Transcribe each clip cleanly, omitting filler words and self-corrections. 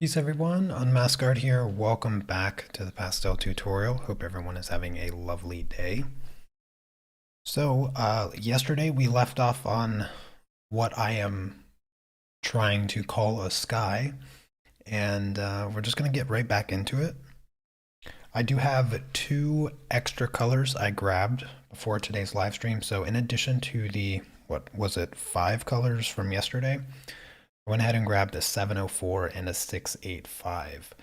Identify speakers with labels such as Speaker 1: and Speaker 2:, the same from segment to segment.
Speaker 1: Peace everyone, Unmask here. Welcome back to the Pastel tutorial. Hope everyone is having a lovely day. So, yesterday we left off on what I am trying to call a sky, and we're just going to get right back into it. I do have two extra colors I grabbed before today's live stream. So in addition to the, what was it, 5 colors from yesterday, I went ahead and grabbed a 704 and a 685.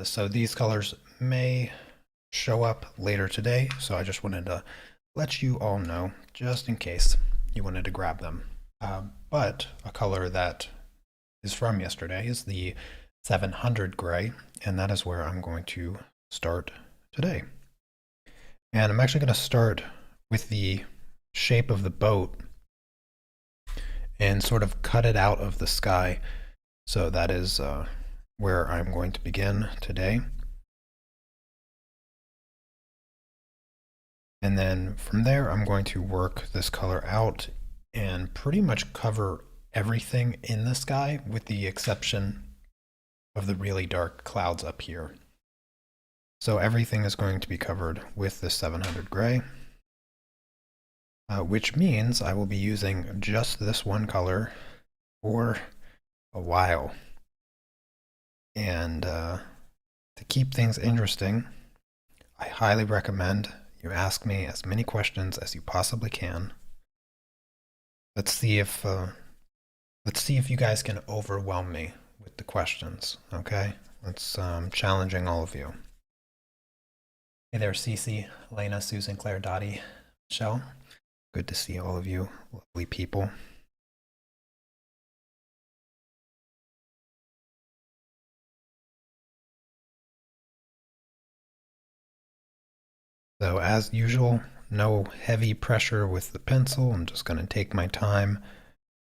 Speaker 1: So these colors may show up later today, so I just wanted to let you all know, just in case you wanted to grab them. But a color that is from yesterday is the 700 gray, and that is where I'm going to start today. And I'm actually going to start with the shape of the boat and sort of cut it out of the sky. So that is where I'm going to begin today. And then from there, I'm going to work this color out and pretty much cover everything in the sky with the exception of the really dark clouds up here. So everything is going to be covered with this 700 gray, which means I will be using just this one color for a while. And to keep things interesting, I highly recommend you ask me as many questions as you possibly can. Let's see if you guys can overwhelm me with the questions. Okay, let's challenging all of you. Hey there, Cece, Elena, Susan, Claire, Dottie, Michelle. Good to see all of you, lovely people. So as usual, no heavy pressure with the pencil. I'm just going to take my time.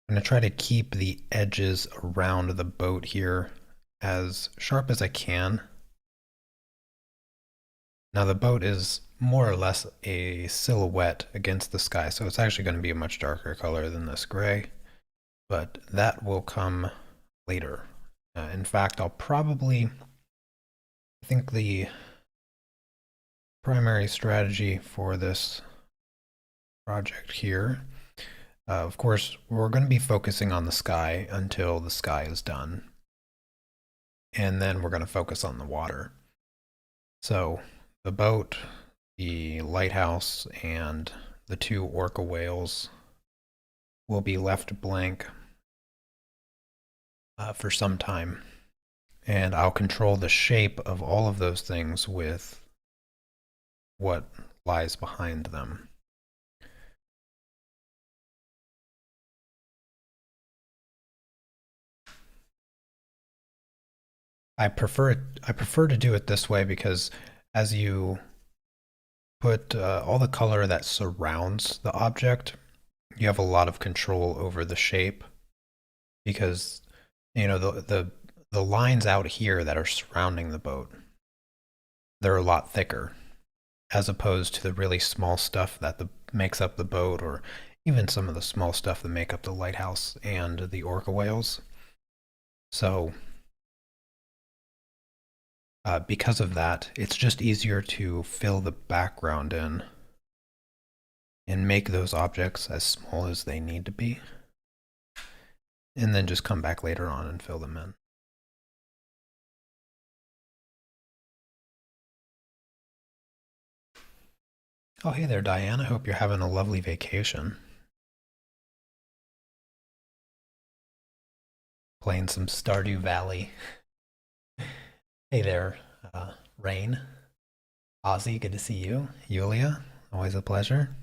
Speaker 1: I'm going to try to keep the edges around the boat here as sharp as I can. Now the boat is more or less a silhouette against the sky, so it's actually going to be a much darker color than this gray, but that will come later. In fact, I think the primary strategy for this project here, of course, we're going to be focusing on the sky until the sky is done, and then we're going to focus on the water. So the boat, the lighthouse, and the 2 orca whales will be left blank for some time. And I'll control the shape of all of those things with what lies behind them. I prefer to do it this way because as you put all the color that surrounds the object, you have a lot of control over the shape, because you know the lines out here that are surrounding the boat, they're a lot thicker as opposed to the really small stuff that makes up the boat, or even some of the small stuff that make up the lighthouse and the orca whales. So because of that, it's just easier to fill the background in and make those objects as small as they need to be, and then just come back later on and fill them in. Oh, hey there, Diane. I hope you're having a lovely vacation. Playing some Stardew Valley. Hey there, Rain. Ozzy, good to see you. Yulia, always a pleasure.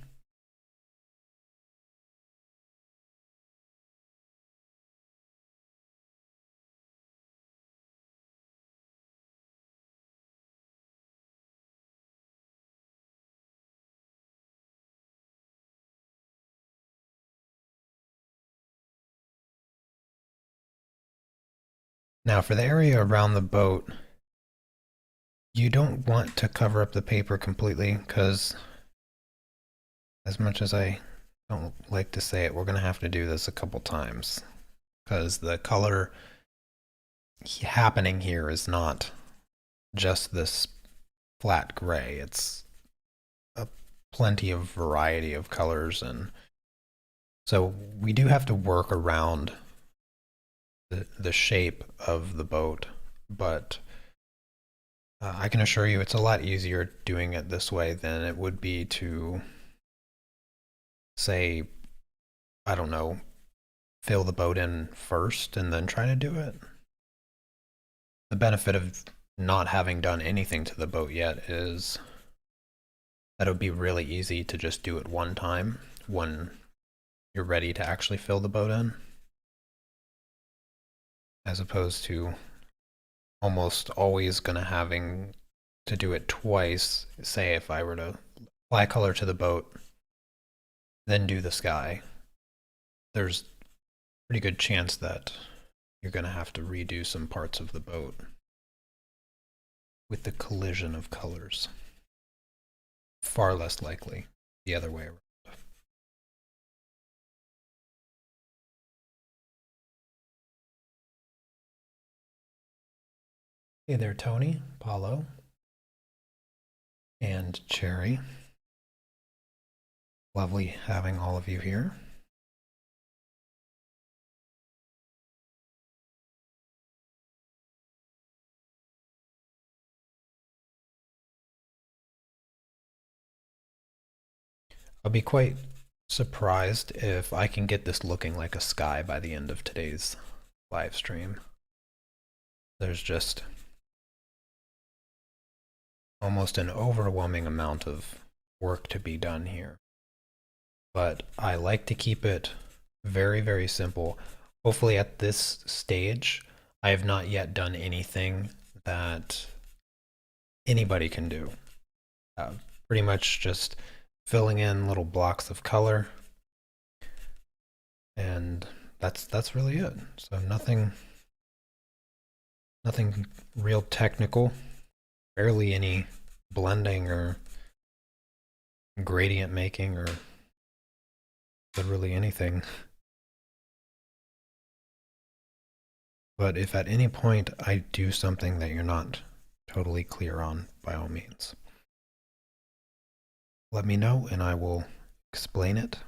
Speaker 1: Now for the area around the boat, you don't want to cover up the paper completely, because as much as I don't like to say it, we're going to have to do this a couple times, because the color happening here is not just this flat gray. It's a plenty of variety of colors, and so we do have to work around the shape of the boat, but I can assure you it's a lot easier doing it this way than it would be to, say, I don't know, fill the boat in first and then try to do it. The benefit of not having done anything to the boat yet is that it would be really easy to just do it one time when you're ready to actually fill the boat in, as opposed to almost always gonna having to do it twice. Say if I were to apply color to the boat, then do the sky, there's a pretty good chance that you're gonna have to redo some parts of the boat with the collision of colors. Far less likely the other way around. Hey there, Tony, Paulo, and Cherry. Lovely having all of you here. I'll be quite surprised if I can get this looking like a sky by the end of today's live stream. There's just almost an overwhelming amount of work to be done here. But I like to keep it very, very simple. Hopefully at this stage, I have not yet done anything that anybody can do. Pretty much just filling in little blocks of color, and that's really it. So nothing real technical, barely any blending or gradient making or literally anything. But if at any point I do something that you're not totally clear on, by all means, let me know and I will explain it.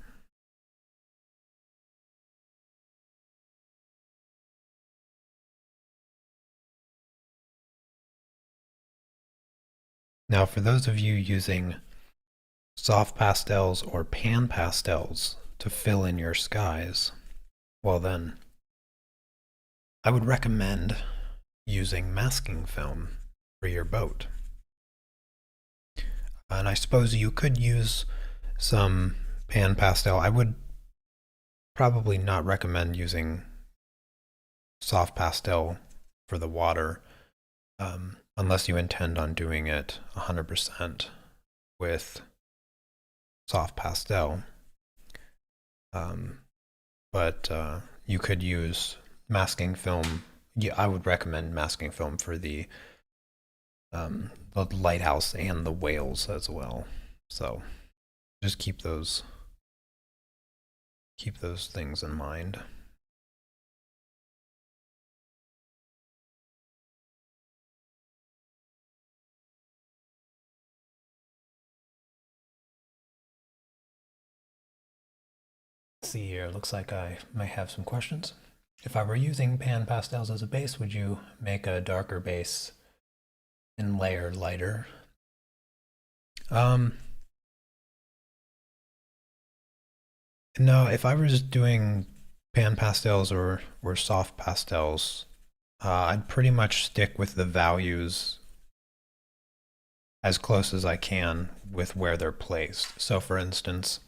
Speaker 1: Now, for those of you using soft pastels or pan pastels to fill in your skies, well then, I would recommend using masking film for your boat. And I suppose you could use some pan pastel. I would probably not recommend using soft pastel for the water, unless you intend on doing it 100% with soft pastel. But you could use masking film. Yeah, I would recommend masking film for the lighthouse and the whales as well. So just keep those things in mind. Let's see here, looks like I might have some questions. If I were using pan pastels as a base, would you make a darker base and layer lighter? No, if I was doing pan pastels or soft pastels, I'd pretty much stick with the values as close as I can with where they're placed. So for instance,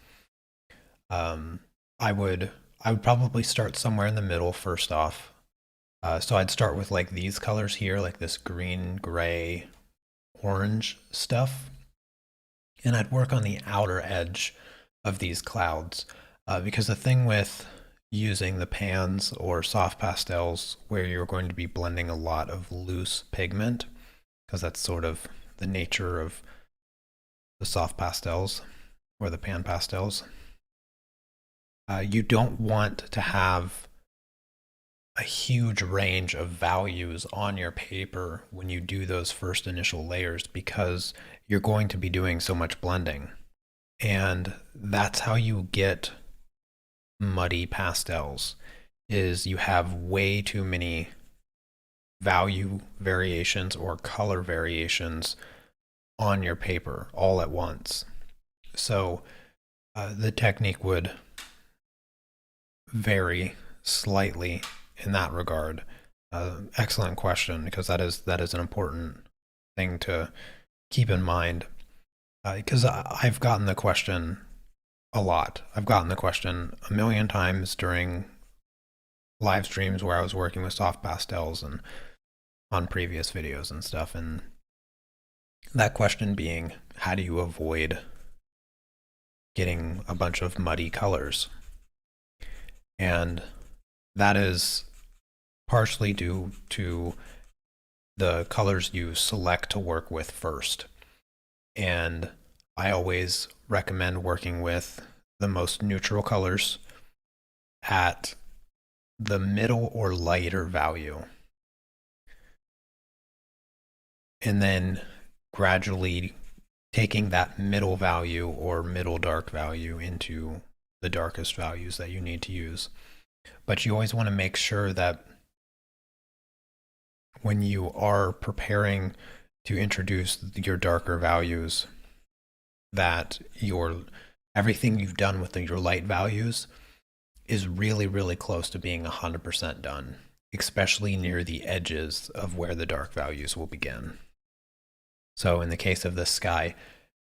Speaker 1: I would probably start somewhere in the middle first off. So I'd start with like these colors here, like this green, gray, orange stuff. And I'd work on the outer edge of these clouds. Because the thing with using the pans or soft pastels where you're going to be blending a lot of loose pigment, because that's sort of the nature of the soft pastels or the pan pastels, you don't want to have a huge range of values on your paper when you do those first initial layers because you're going to be doing so much blending. And that's how you get muddy pastels is you have way too many value variations or color variations on your paper all at once. So the technique would vary slightly in that regard. Excellent question because that is an important thing to keep in mind because I've gotten the question a lot. I've gotten the question a million times during live streams where I was working with soft pastels and on previous videos and stuff. And that question being, how do you avoid getting a bunch of muddy colors? And that is partially due to the colors you select to work with first. And I always recommend working with the most neutral colors at the middle or lighter value. And then gradually taking that middle value or middle dark value into the darkest values that you need to use. But you always want to make sure that when you are preparing to introduce your darker values, that everything you've done with your light values is really, really close to being 100% done, especially near the edges of where the dark values will begin. So in the case of the sky,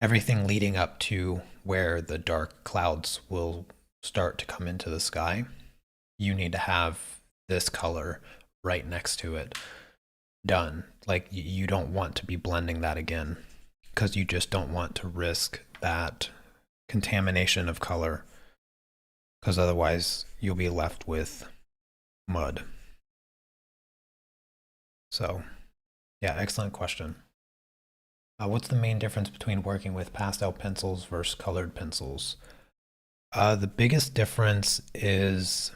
Speaker 1: everything leading up to where the dark clouds will start to come into the sky, you need to have this color right next to it done. Like you don't want to be blending that again because you just don't want to risk that contamination of color because otherwise you'll be left with mud. So yeah, excellent question. What's the main difference between working with pastel pencils versus colored pencils? The biggest difference is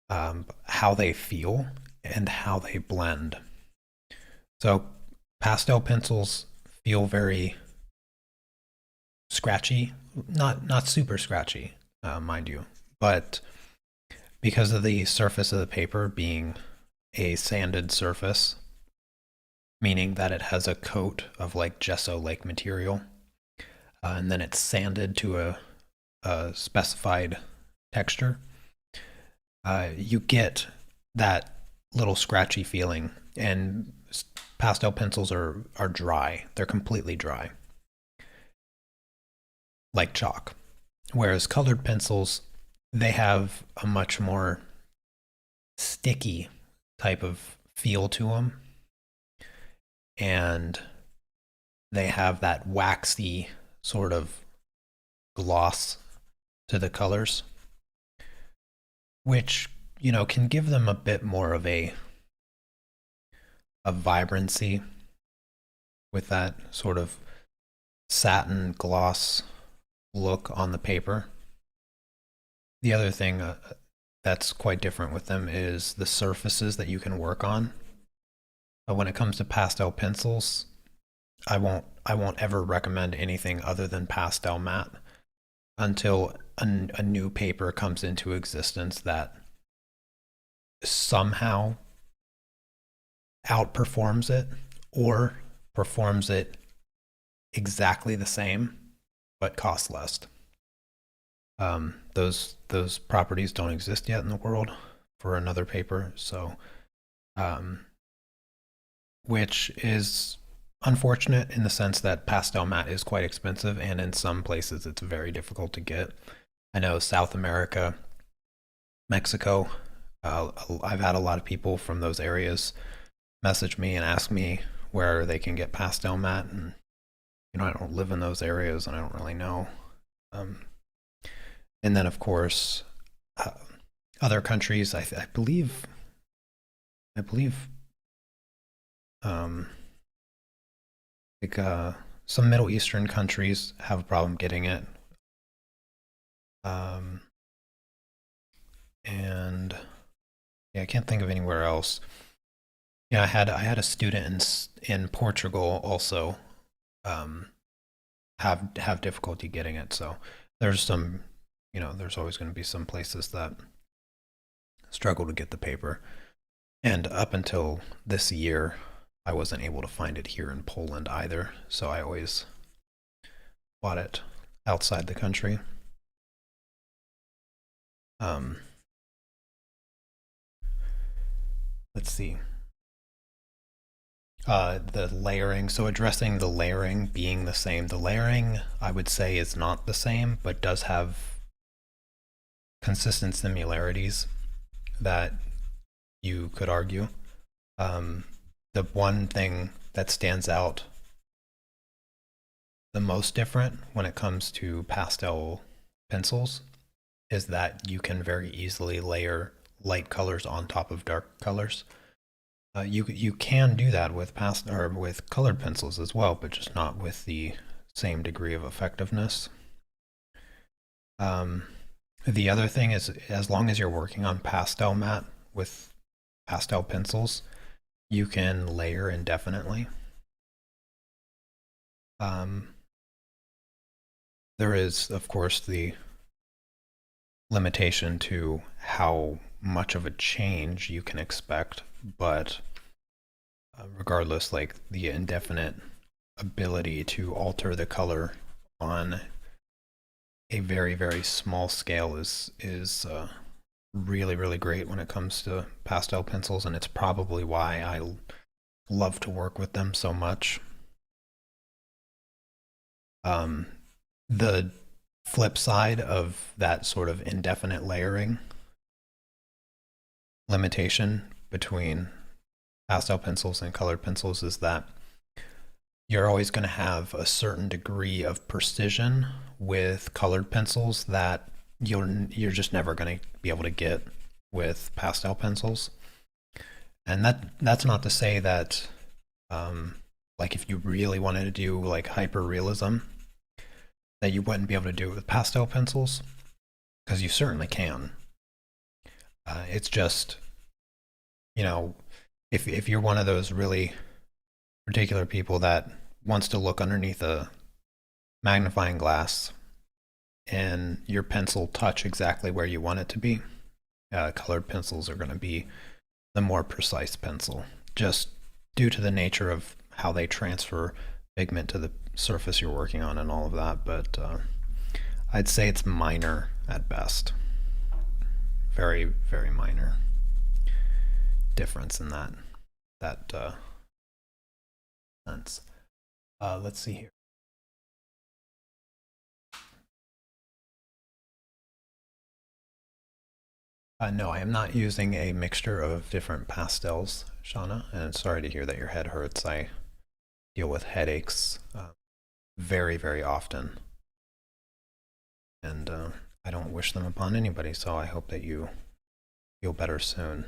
Speaker 1: how they feel and how they blend. So pastel pencils feel very scratchy, not super scratchy, mind you, but because of the surface of the paper being a sanded surface, meaning that it has a coat of like gesso-like material, and then it's sanded to a specified texture, you get that little scratchy feeling. And pastel pencils are dry; they're completely dry, like chalk. Whereas colored pencils, they have a much more sticky type of feel to them, and they have that waxy sort of gloss to the colors, which can give them a bit more of a vibrancy with that sort of satin gloss look on the paper. The other thing that's quite different with them is the surfaces that you can work on. But when it comes to pastel pencils, I won't ever recommend anything other than pastel matte until a new paper comes into existence that somehow outperforms it or performs it exactly the same but costs less. Those properties don't exist yet in the world for another paper, so which is unfortunate in the sense that pastel matte is quite expensive, and in some places it's very difficult to get. I know South America, Mexico, I've had a lot of people from those areas message me and ask me where they can get pastel matte, and I don't live in those areas and I don't really know. And then of course, other countries, I believe, like some Middle Eastern countries have a problem getting it. and yeah, I can't think of anywhere else. Yeah, I had a student in Portugal also um, have difficulty getting it. So there's some, there's always going to be some places that struggle to get the paper. And up until this year, I wasn't able to find it here in Poland either. So I always bought it outside the country. Um, let's see. The layering. So addressing the layering being the same. The layering, I would say, is not the same, but does have consistent similarities that you could argue. Um, the one thing that stands out the most different when it comes to pastel pencils is that you can very easily layer light colors on top of dark colors. You can do that with or with colored pencils as well, but just not with the same degree of effectiveness. Um, the other thing is, as long as you're working on pastel matte with pastel pencils, you can layer indefinitely. Um, there is, of course, the limitation to how much of a change you can expect, but regardless, like the indefinite ability to alter the color on a very small scale is really great when it comes to pastel pencils, and it's probably why I love to work with them so much. Um, the flip side of that sort of indefinite layering limitation between pastel pencils and colored pencils is that you're always going to have a certain degree of precision with colored pencils that you're just never going to be able to get with pastel pencils. And that's not to say that like if you really wanted to do like hyper realism that you wouldn't be able to do it with pastel pencils, because you certainly can. It's just, you know, if you're one of those really particular people that wants to look underneath a magnifying glass and your pencil touch exactly where you want it to be, colored pencils are going to be the more precise pencil, just due to the nature of how they transfer pigment to the surface you're working on and all of that. But I'd say it's minor at best. Very minor difference in that sense. Let's see here. No, I am not using a mixture of different pastels, Shauna, and sorry to hear that your head hurts. I deal with headaches very often, and I don't wish them upon anybody, so I hope that you feel better soon.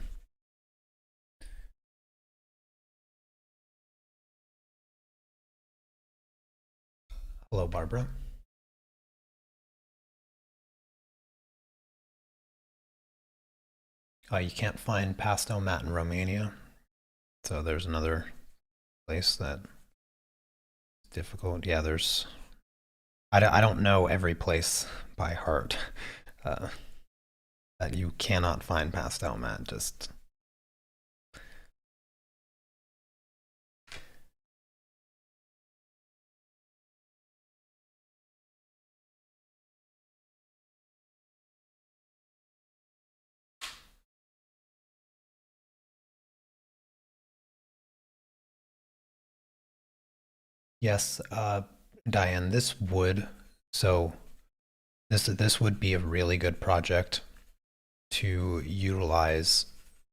Speaker 1: Hello, Barbara. You can't find pastel matte in Romania, so there's another place that is difficult. Yeah, I don't know every place by heart uh, that you cannot find pastel matte. Just yes, Diane, this would so this would be a really good project to utilize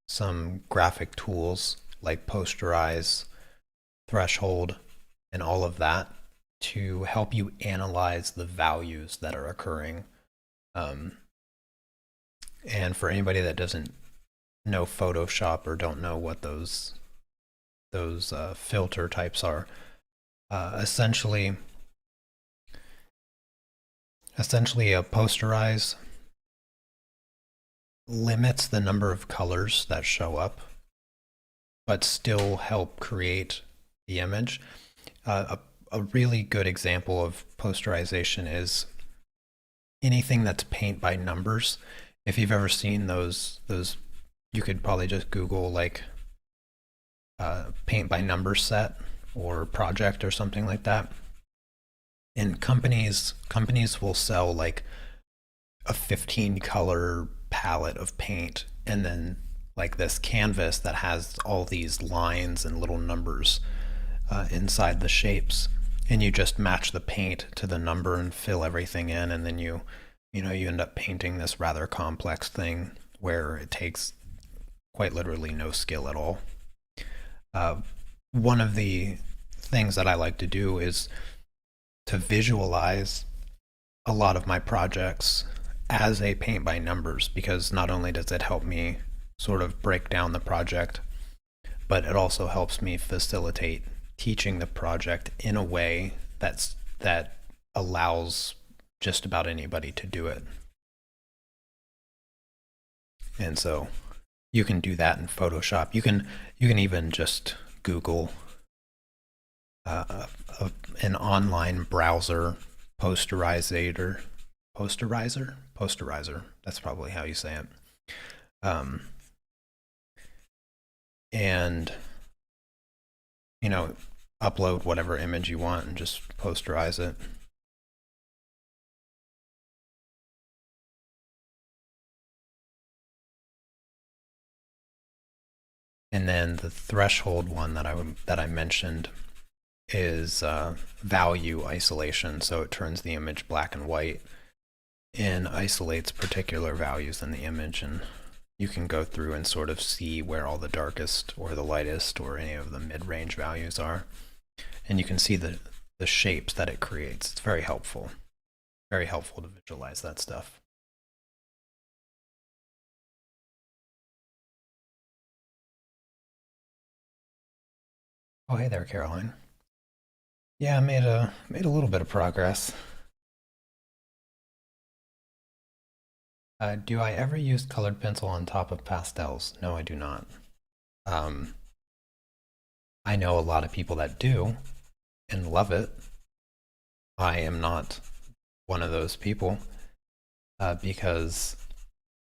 Speaker 1: some graphic tools like posterize, threshold, and all of that to help you analyze the values that are occurring. Um, and for anybody that doesn't know Photoshop or don't know what those filter types are, essentially a posterize limits the number of colors that show up, but still help create the image. A really good example of posterization is anything that's paint by numbers. If you've ever seen those, you could probably just Google like paint by numbers set or project or something like that. And companies will sell like a 15 color palette of paint and then like this canvas that has all these lines and little numbers inside the shapes, and you just match the paint to the number and fill everything in, and then you end up painting this rather complex thing where it takes quite literally no skill at all. uh, One of the things that I like to do is to visualize a lot of my projects as a paint by numbers, because not only does it help me sort of break down the project, but it also helps me facilitate teaching the project in a way that allows just about anybody to do it. And so you can do that in Photoshop. You can even just Google uh, an online browser posterizer. Posterizer. That's probably how you say it. Um, and upload whatever image you want and just posterize it. And then the threshold one that I mentioned is value isolation. So it turns the image black and white and isolates particular values in the image, and you can go through and sort of see where all the darkest or the lightest or any of the mid-range values are, and you can see the shapes that it creates. It's very helpful to visualize that stuff. Oh, hey there, Caroline. Yeah, I made a little bit of progress. Do I ever use colored pencil on top of pastels? No, I do not. Um, I know a lot of people that do and love it. I am not one of those people because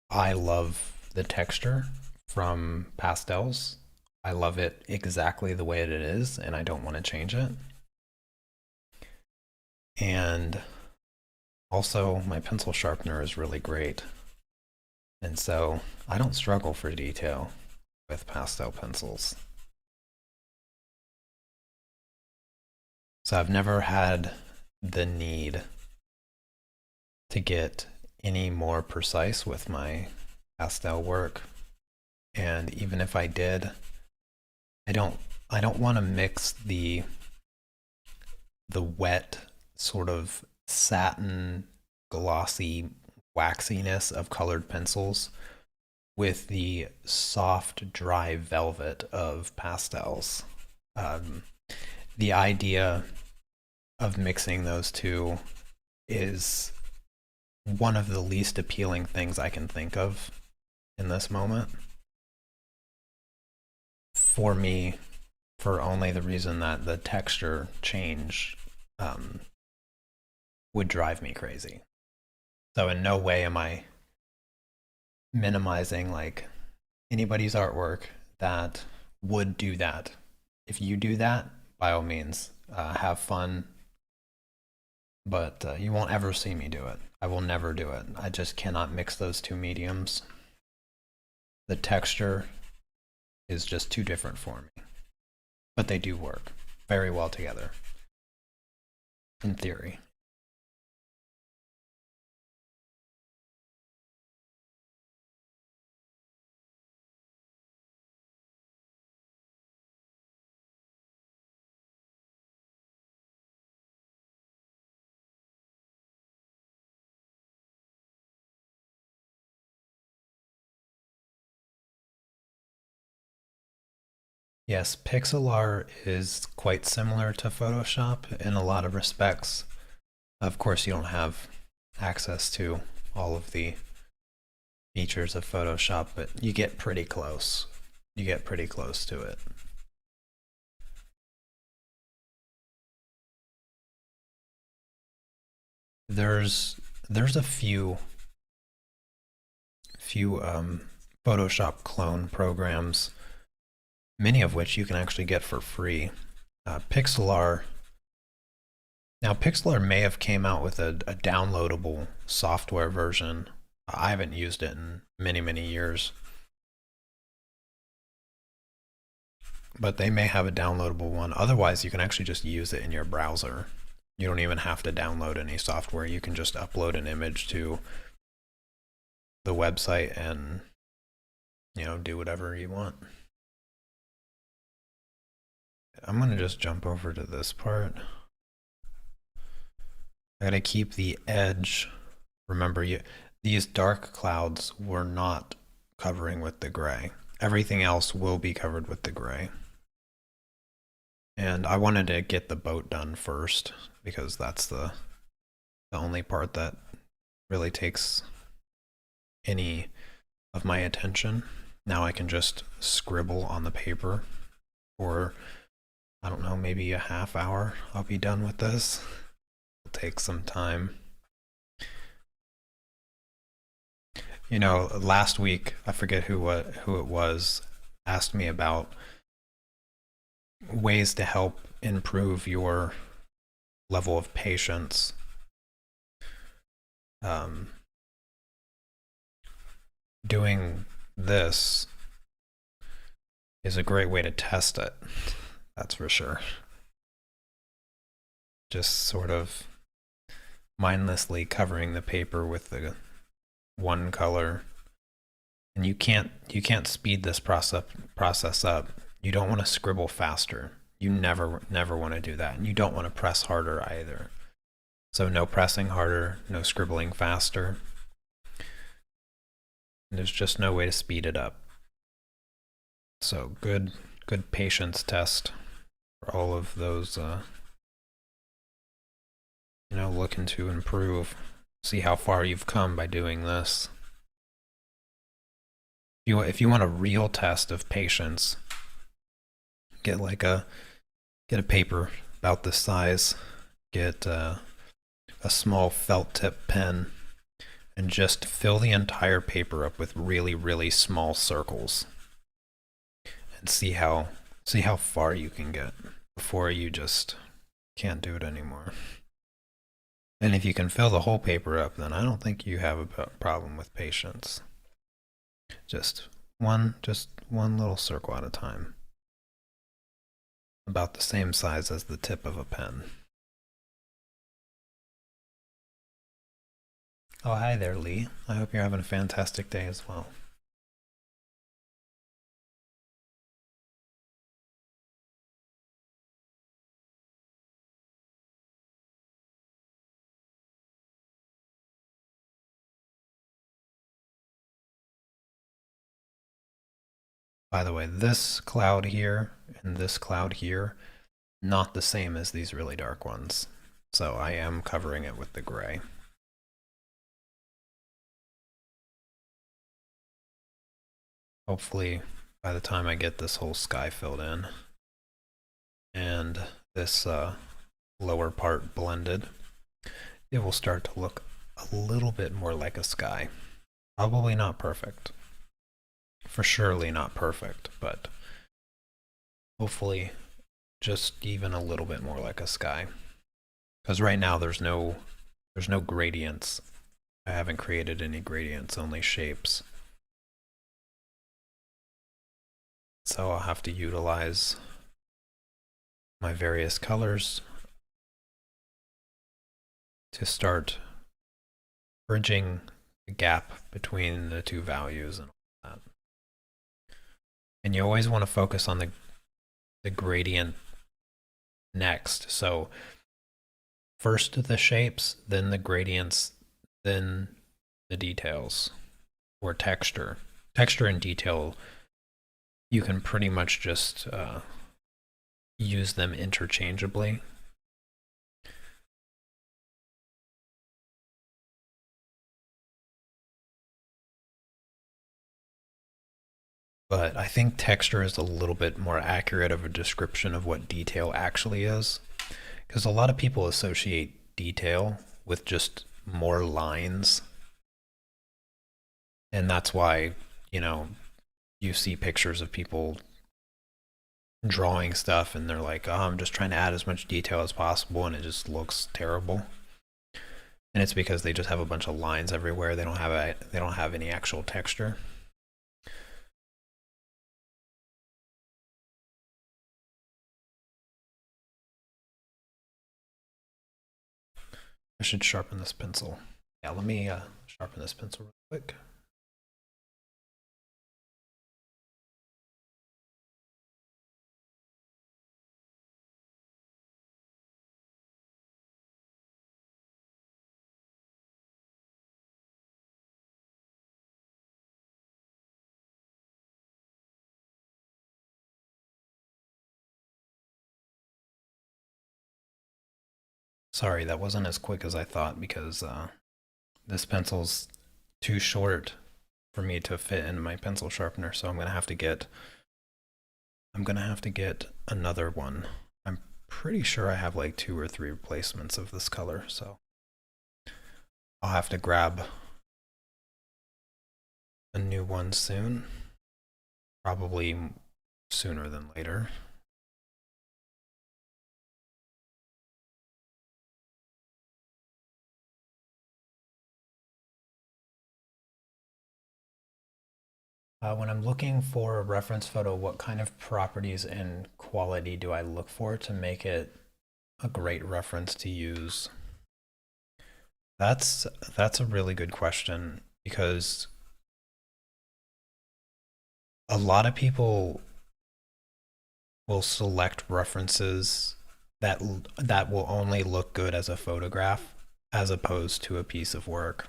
Speaker 1: I love the texture from pastels. I love it exactly the way it is, and I don't want to change it. And also, my pencil sharpener is really great. And so I don't struggle for detail with pastel pencils. So I've never had the need to get any more precise with my pastel work. And even if I did, I don't want to mix the wet sort of satin glossy waxiness of colored pencils with the soft dry velvet of pastels. Um, the idea of mixing those two is one of the least appealing things I can think of in this moment. For me, for only the reason that the texture change would drive me crazy. So in no way am I minimizing like anybody's artwork that would do that. If you do that, by all means, have fun. But you won't ever see me do it. I will never do it. I just cannot mix those two mediums. The texture is just too different for me. But they do work very well together, in theory. Yes, pixel art is quite similar to Photoshop in a lot of respects. Of course, you don't have access to all of the features of Photoshop, but you get pretty close. You get pretty close to it. There's a few Photoshop clone programs, many of which you can actually get for free. Pixlr. Now, Pixlr may have came out with a downloadable software version. I haven't used it in many years, but they may have a downloadable one. Otherwise, you can actually just use it in your browser. You don't even have to download any software. You can just upload an image to the website and, do whatever you want. I'm going to just jump over to this part. I gotta keep the edge. Remember, these dark clouds were not covering with the gray. Everything else will be covered with the gray. And I wanted to get the boat done first because that's the only part that really takes any of my attention. Now I can just scribble on the paper for, I don't know, maybe a half hour. I'll be done with this. It'll take some time. Last week, I forget who it was, asked me about ways to help improve your level of patience. Doing this is a great way to test it, that's for sure. Just sort of mindlessly covering the paper with the one color, and you can't speed this process up. You don't want to scribble faster. You never want to do that, and you don't want to press harder either. So no pressing harder, no scribbling faster. And there's just no way to speed it up. So good patience test for all of those looking to improve. See how far you've come by doing this. If you want a real test of patience, get a paper about this size, get a small felt tip pen, and just fill the entire paper up with really small circles, and see how far you can get before you just can't do it anymore. And if you can fill the whole paper up, then I don't think you have a problem with patience. Just one little circle at a time. About the same size as the tip of a pen. Oh, hi there, Lee. I hope you're having a fantastic day as well. By the way, this cloud here and this cloud here, not the same as these really dark ones. So I am covering it with the gray. Hopefully, by the time I get this whole sky filled in and this lower part blended, it will start to look a little bit more like a sky. Probably not perfect. For surely not perfect, but hopefully just even a little bit more like a sky. Because right now there's no gradients. I haven't created any gradients, only shapes. So I'll have to utilize my various colors to start bridging the gap between the two values and all that. And you always want to focus on the gradient next. So first the shapes, then the gradients, then the details or texture. Texture and detail, you can pretty much just use them interchangeably. but I think texture is a little bit more accurate of a description of what detail actually is. Because a lot of people associate detail with just more lines. And that's why, you see pictures of people drawing stuff and they're like, oh, I'm just trying to add as much detail as possible, and it just looks terrible. And it's because they just have a bunch of lines everywhere. They don't have any actual texture. I should sharpen this pencil. Yeah, let me sharpen this pencil real quick. Sorry, that wasn't as quick as I thought because this pencil's too short for me to fit into my pencil sharpener, so I'm gonna have to get another one. I'm pretty sure I have like 2 or 3 replacements of this color, so I'll have to grab a new one soon. Probably sooner than later. When I'm looking for a reference photo, what kind of properties and quality do I look for to make it a great reference to use? That's a really good question, because a lot of people will select references that will only look good as a photograph as opposed to a piece of work.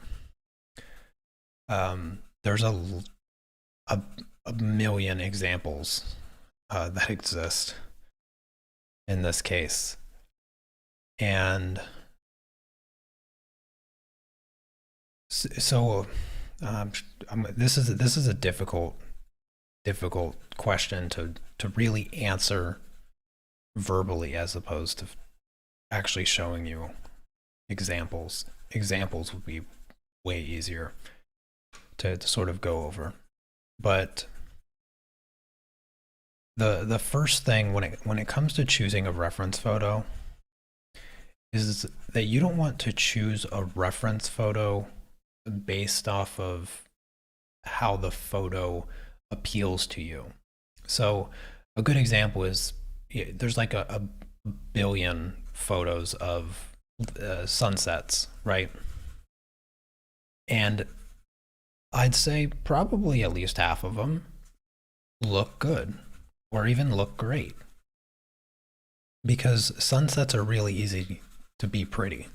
Speaker 1: There's a, a million examples that exist in this case, and so this is a difficult question to really answer verbally, as opposed to actually showing you examples. Examples would be way easier to sort of go over. But the first thing when it comes to choosing a reference photo is that you don't want to choose a reference photo based off of how the photo appeals to you. So a good example is, there's like a billion photos of sunsets, right? And I'd say probably at least half of them look good or even look great, because sunsets are really easy to be pretty.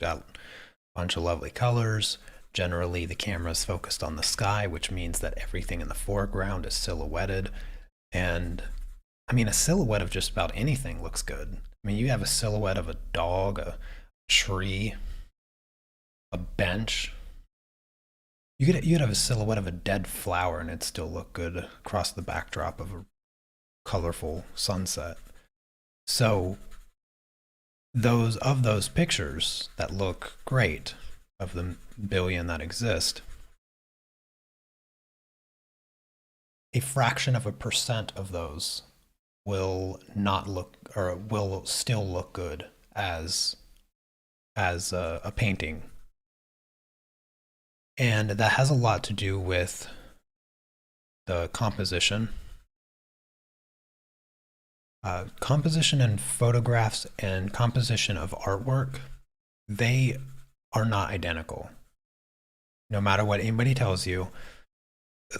Speaker 1: Got a bunch of lovely colors. Generally, the camera is focused on the sky, which means that everything in the foreground is silhouetted. And I mean, a silhouette of just about anything looks good. I mean, you have a silhouette of a dog, a tree, a bench. You'd have a silhouette of a dead flower and it'd still look good across the backdrop of a colorful sunset. So those pictures that look great, of the billion that exist, a fraction of a percent of those will not look, or will still look good as a painting. And that has a lot to do with the composition. Composition in photographs and composition of artwork, they are not identical. No matter what anybody tells you,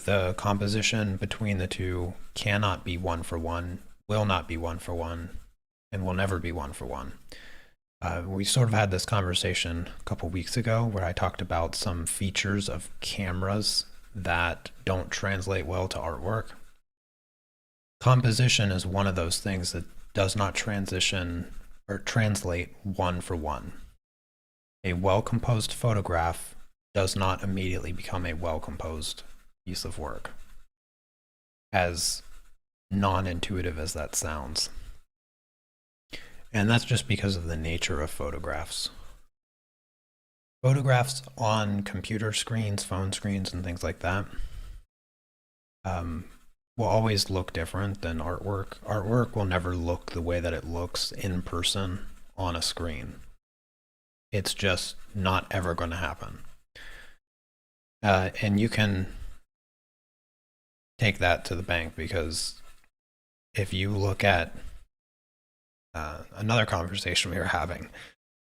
Speaker 1: the composition between the two cannot be one for one, will not be one for one, and will never be one for one. We sort of had this conversation a couple weeks ago where I talked about some features of cameras that don't translate well to artwork. Composition is one of those things that does not transition or translate one for one. A well-composed photograph does not immediately become a well-composed piece of work. as non-intuitive as that sounds. And that's just because of the nature of photographs. Photographs on computer screens, phone screens, and things like that will always look different than artwork. Artwork will never look the way that it looks in person on a screen. It's just not ever going to happen. And you can take that to the bank, because if you look at another conversation we were having,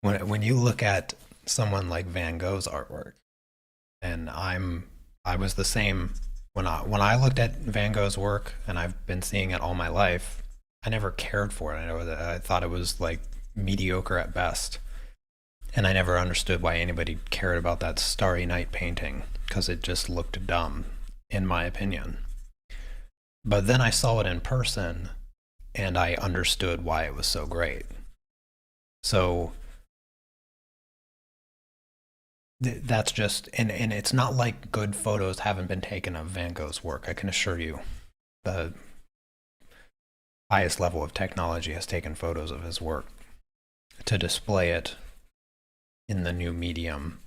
Speaker 1: when you look at someone like Van Gogh's artwork, and I was the same when I looked at Van Gogh's work, and I've been seeing it all my life. I never cared for it. I thought it was like mediocre at best, and I never understood why anybody cared about that Starry Night painting, because it just looked dumb, in my opinion. But then I saw it in person, and I understood why it was so great. So that's just, and it's not like good photos haven't been taken of Van Gogh's work. I can assure you, the highest level of technology has taken photos of his work to display it in the new medium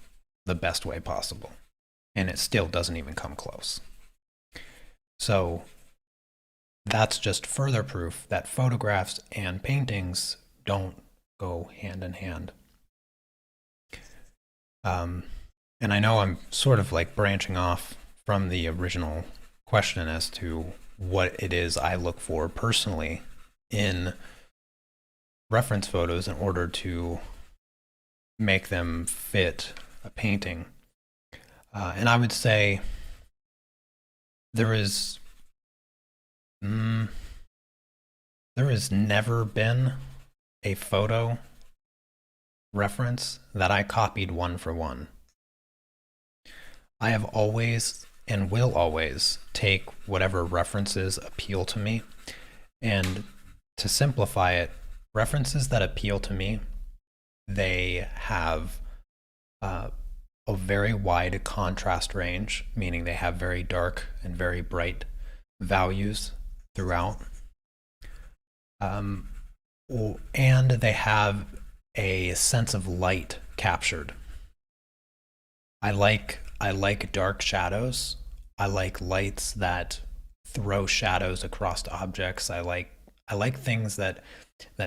Speaker 1: the best way possible. And it still doesn't even come close. So that's just further proof that photographs and paintings don't go hand in hand. And I know I'm sort of like branching off from the original question as to what it is I look for personally in reference photos in order to make them fit a painting. And I would say there has never been a photo reference that I copied one for one. I have always and will always take whatever references appeal to me. And to simplify it, references that appeal to me, they have a very wide contrast range, meaning they have very dark and very bright values throughout. And they have a sense of light captured. I like dark shadows. I like lights that throw shadows across objects. I like things that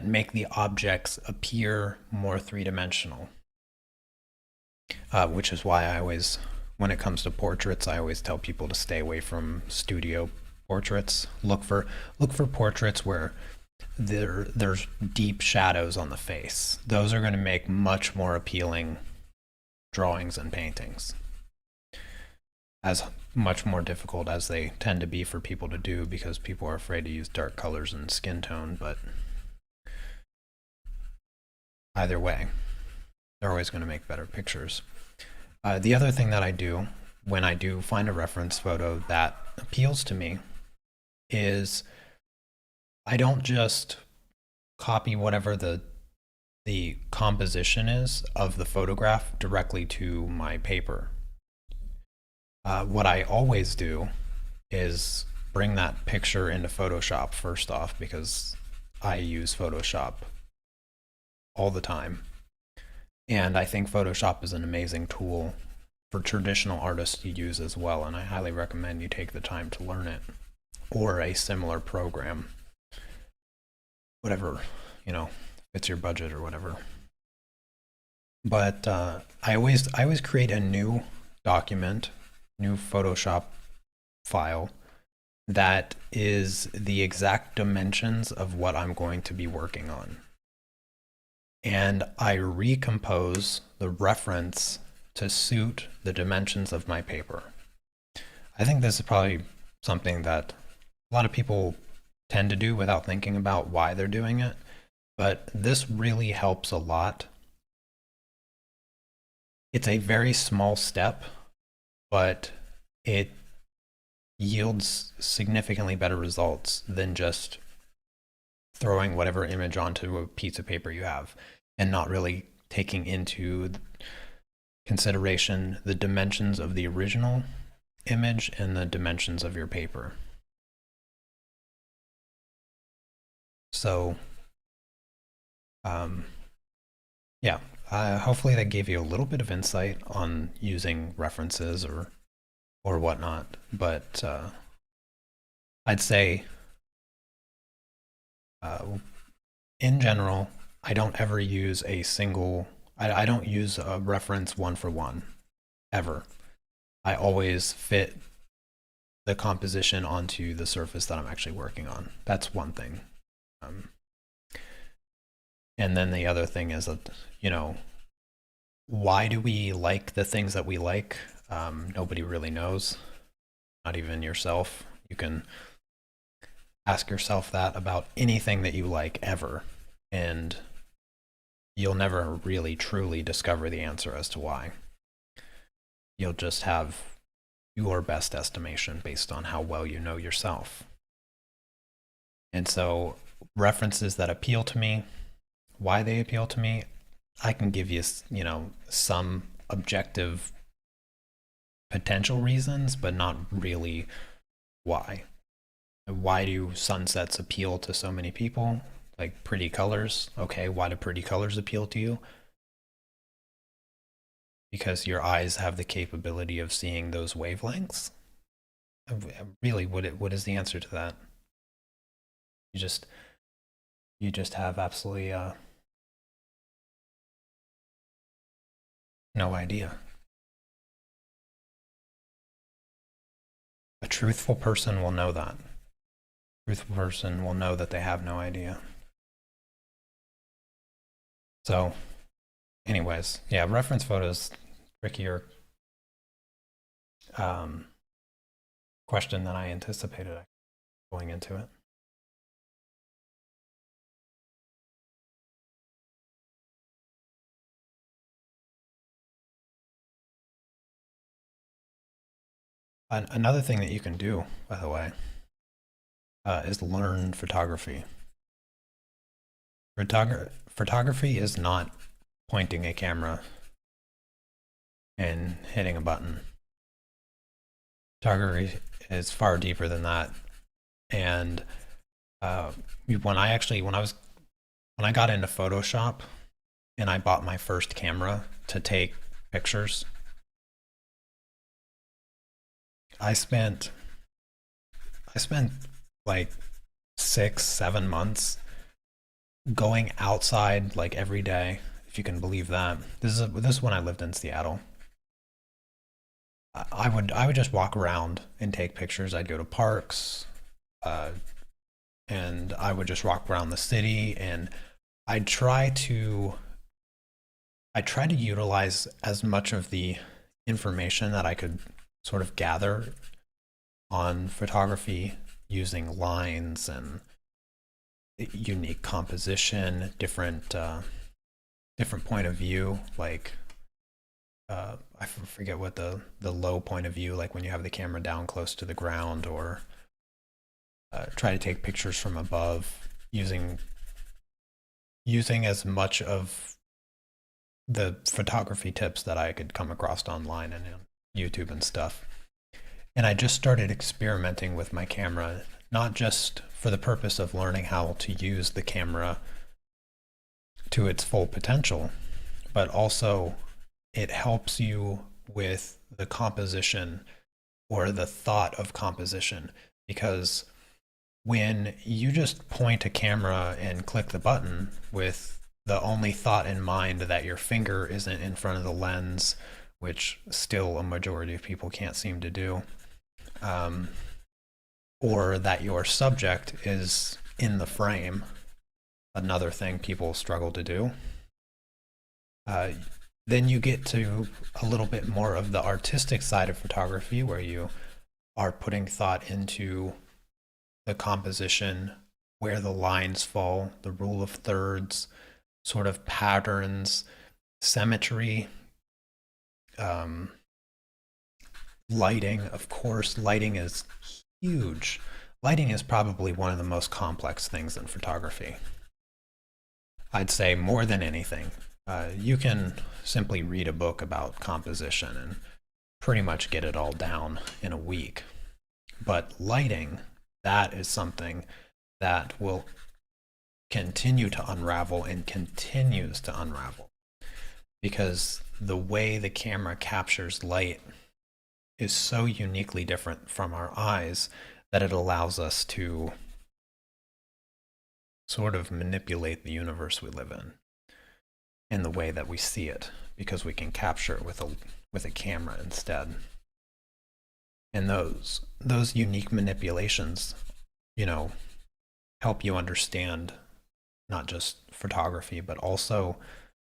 Speaker 1: make the objects appear more three-dimensional. Which is why I always, when it comes to portraits, I always tell people to stay away from studio portraits. Look for portraits where there's deep shadows on the face. Those are going to make much more appealing drawings and paintings. As much more difficult as they tend to be for people to do, because people are afraid to use dark colors and skin tone, but either way, they're always going to make better pictures. The other thing that I do when I do find a reference photo that appeals to me is I don't just copy whatever the composition is of the photograph directly to my paper. What I always do is bring that picture into Photoshop first off, because I use Photoshop all the time. And I think Photoshop is an amazing tool for traditional artists to use as well, and I highly recommend you take the time to learn it, or a similar program, whatever, fits your budget or whatever. But I always create a new document, new Photoshop file that is the exact dimensions of what I'm going to be working on. And I recompose the reference to suit the dimensions of my paper. I think this is probably something that a lot of people tend to do without thinking about why they're doing it, but this really helps a lot. It's a very small step, but it yields significantly better results than just throwing whatever image onto a piece of paper you have and not really taking into consideration the dimensions of the original image and the dimensions of your paper. So, um, yeah, hopefully that gave you a little bit of insight on using references or whatnot. But I'd say, uh, in general, I don't ever use a single. I don't use a reference one for one ever. I always fit the composition onto the surface that I'm actually working on. That's one thing. Um, and then the other thing is that, why do we like the things that we like? Nobody really knows, not even yourself. You can ask yourself that about anything that you like ever, and you'll never really truly discover the answer as to why. You'll just have your best estimation based on how well you know yourself. And so, references that appeal to me, why they appeal to me, I can give you, some objective potential reasons, but not really why. Why do sunsets appeal to so many people? Like pretty colors. Okay, why do pretty colors appeal to you? Because your eyes have the capability of seeing those wavelengths. Really, what is the answer to that? You just have absolutely no idea. A truthful person will know that. A truthful person will know that they have no idea. So, anyways, yeah, reference photos, trickier question than I anticipated going into it. Another thing that you can do, by the way, is learn photography. Photography is not pointing a camera and hitting a button. Photography is far deeper than that. And when I got into Photoshop and I bought my first camera to take pictures, I spent like 6-7 months going outside like every day, if you can believe that. This is when I lived in Seattle. I would just walk around and take pictures. I'd go to parks, and I would just walk around the city, and I'd try to utilize as much of the information that I could sort of gather on photography using lines and unique composition, different point of view, like I forget what the low point of view, like when you have the camera down close to the ground, or try to take pictures from above using as much of the photography tips that I could come across online and on YouTube and stuff. And I just started experimenting with my camera, not just for the purpose of learning how to use the camera to its full potential, but also it helps you with the composition or the thought of composition. Because when you just point a camera and click the button with the only thought in mind that your finger isn't in front of the lens, which still a majority of people can't seem to do, or that your subject is in the frame, another thing people struggle to do, then you get to a little bit more of the artistic side of photography, where you are putting thought into the composition, where the lines fall, the rule of thirds, sort of patterns, symmetry, lighting. Of course, lighting is huge. Lighting is probably one of the most complex things in photography. I'd say more than anything. You can simply read a book about composition and pretty much get it all down in a week. But lighting, that is something that will continue to unravel and continues to unravel because the way the camera captures light is so uniquely different from our eyes that it allows us to sort of manipulate the universe we live in the way that we see it, because we can capture it with a camera instead. And those unique manipulations, you know, help you understand not just photography but also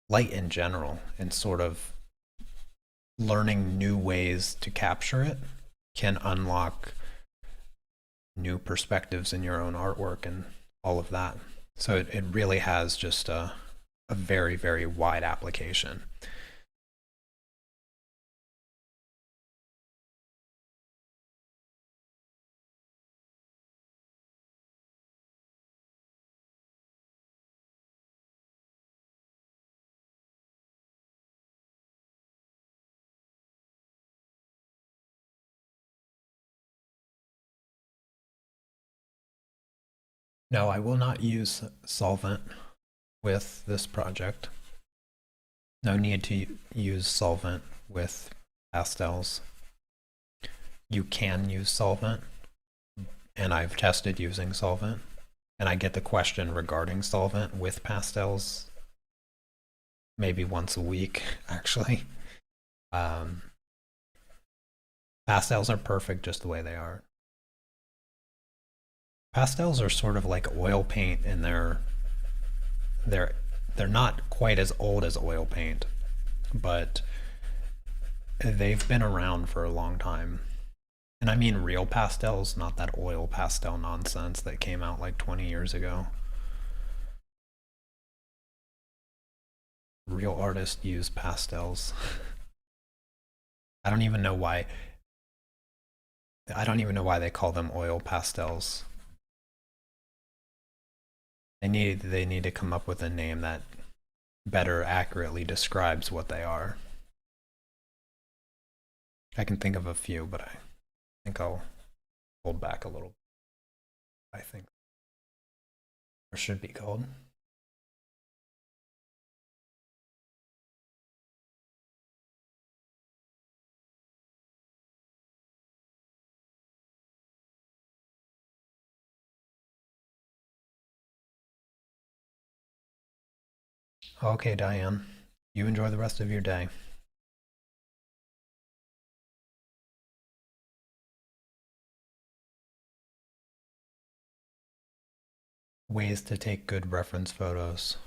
Speaker 1: light in general, and sort of learning new ways to capture it can unlock new perspectives in your own artwork and all of that. So it really has just a very, very wide application. No, I will not use solvent with this project. No need to use solvent with pastels. You can use solvent, and I've tested using solvent, and I get the question regarding solvent with pastels maybe once a week, actually. Pastels are perfect just the way they are. Pastels are sort of like oil paint, and they're not quite as old as oil paint, but they've been around for a long time. And I mean real pastels, not that oil pastel nonsense that came out like 20 years ago. Real artists use pastels. I don't even know why they call them oil pastels. They need to come up with a name that better accurately describes what they are. I can think of a few, but I think I'll hold back a little. I think, or should be called. Okay, Diane. You enjoy the rest of your day. Ways to take good reference photos.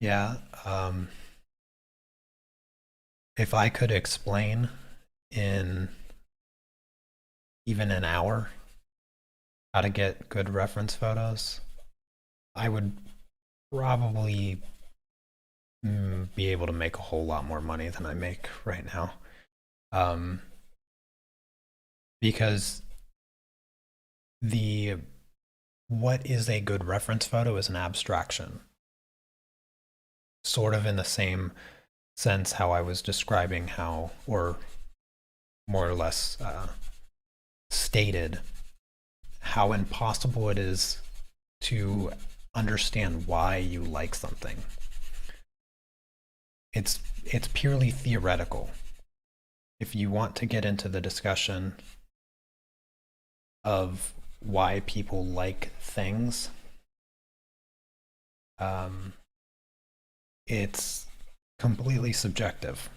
Speaker 1: Yeah, if I could explain in even an hour how to get good reference photos, I would probably be able to make a whole lot more money than I make right now. Because what is a good reference photo is an abstraction. Sort of in the same sense how I was describing how, or more or less stated, how impossible it is to understand why you like something. It's purely theoretical. If you want to get into the discussion of why people like things, it's completely subjective,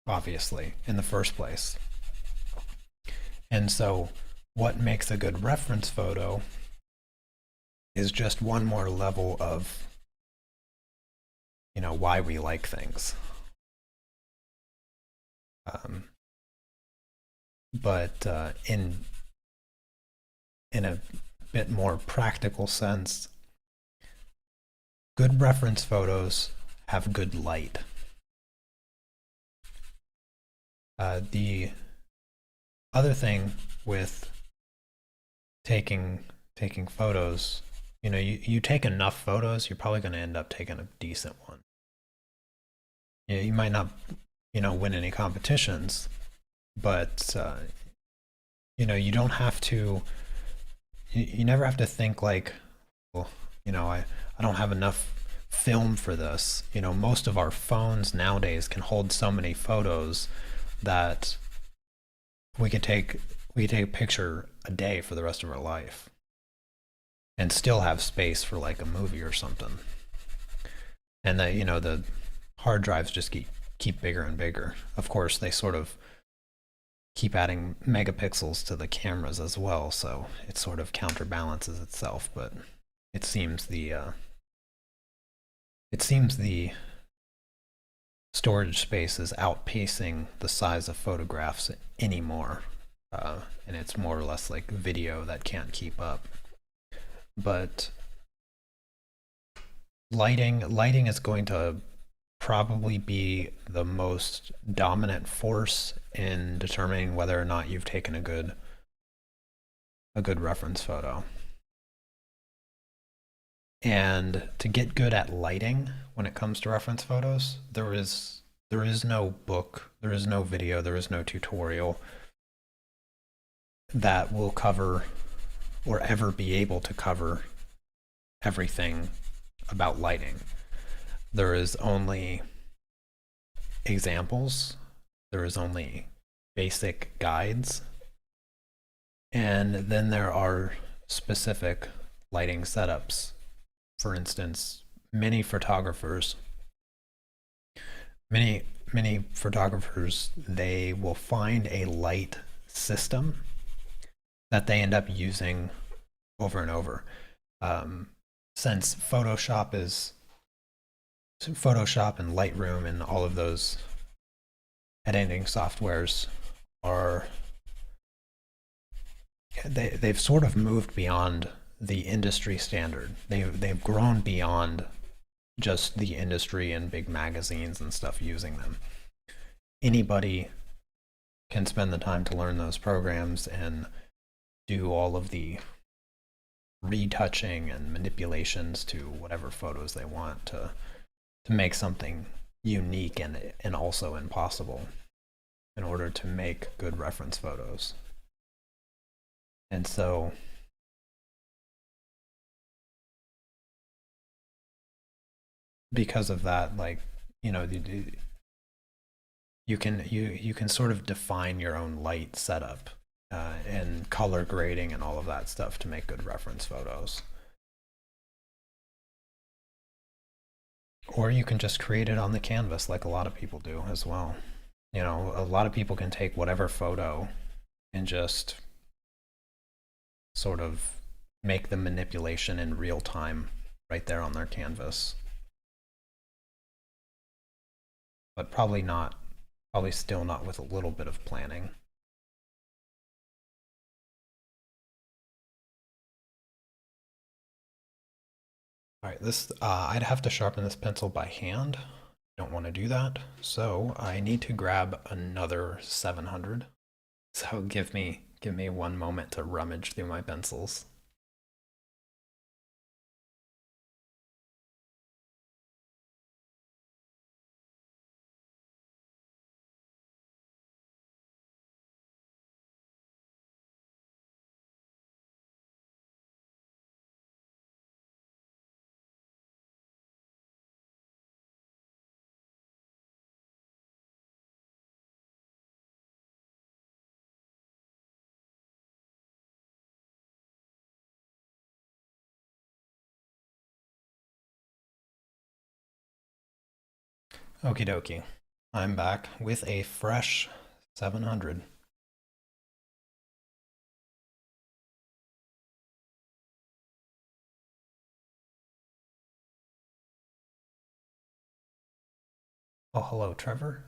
Speaker 1: obviously, in the first place. And so what makes a good reference photo is just one more level of, why we like things. But in a bit more practical sense, good reference photos have good light. The other thing with taking photos, you take enough photos, you're probably going to end up taking a decent one. Yeah, you might not, win any competitions, but you don't have to. You never have to think like, well, I don't have enough film for this. Most of our phones nowadays can hold so many photos that we could take a picture a day for the rest of our life and still have space for like a movie or something. And the hard drives just keep bigger and bigger. Of course, they sort of keep adding megapixels to the cameras as well, so it sort of counterbalances itself. But it seems the storage space is outpacing the size of photographs anymore, and it's more or less like video that can't keep up. But lighting is going to probably be the most dominant force in determining whether or not you've taken a good reference photo. And to get good at lighting when it comes to reference photos, there is no book, there is no video, there is no tutorial that will cover or ever be able to cover everything about lighting. There is only examples, there is only basic guides, and then there are specific lighting setups. For instance, many photographers, they will find a light system that they end up using over and over. Since Photoshop and Lightroom and all of those editing softwares they've sort of moved beyond the industry standard. They've grown beyond just the industry and big magazines and stuff using them. Anybody can spend the time to learn those programs and do all of the retouching and manipulations to whatever photos they want to make something unique and also impossible in order to make good reference photos. And so because of that, like, you can sort of define your own light setup and color grading and all of that stuff to make good reference photos. Or you can just create it on the canvas like a lot of people do as well. A lot of people can take whatever photo and just sort of make the manipulation in real time right there on their canvas. But probably still not with a little bit of planning. All right, I'd have to sharpen this pencil by hand. Don't want to do that, so I need to grab another 700. So give me 1 moment to rummage through my pencils. Okie dokie. I'm back with a fresh 700. Oh, hello, Trevor.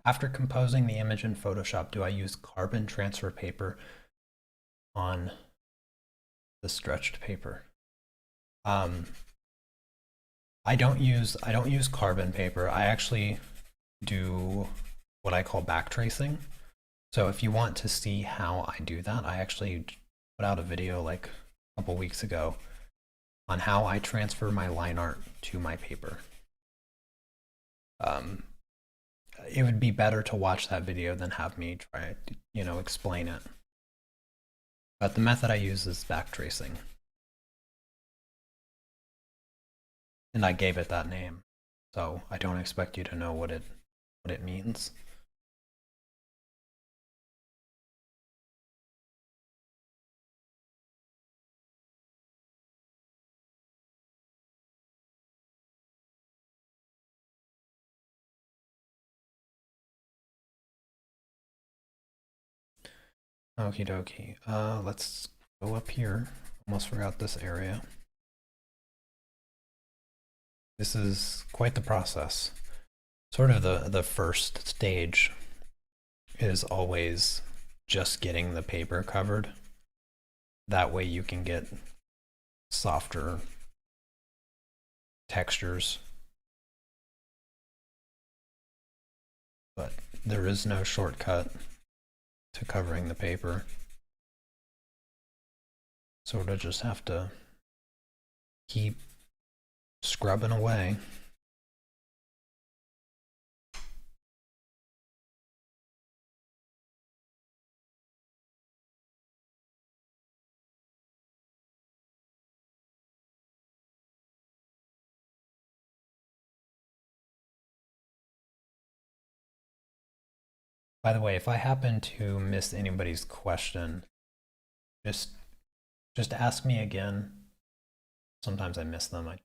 Speaker 1: After composing the image in Photoshop, do I use carbon transfer paper on the stretched paper? I don't use carbon paper. I actually do what I call back tracing. So if you want to see how I do that, I actually put out a video like a couple weeks ago on how I transfer my line art to my paper. It would be better to watch that video than have me try to, explain it. But the method I use is back tracing. and I gave it that name. So I don't expect you to know what it means. Okie dokie. Let's go up here. Almost forgot this area. This is quite the process. Sort of the first stage is always just getting the paper covered. That way you can get softer textures. But there is no shortcut to covering the paper. Sort of just have to keep scrubbing away. By the way, if I happen to miss anybody's question, just ask me again. Sometimes I miss them. I do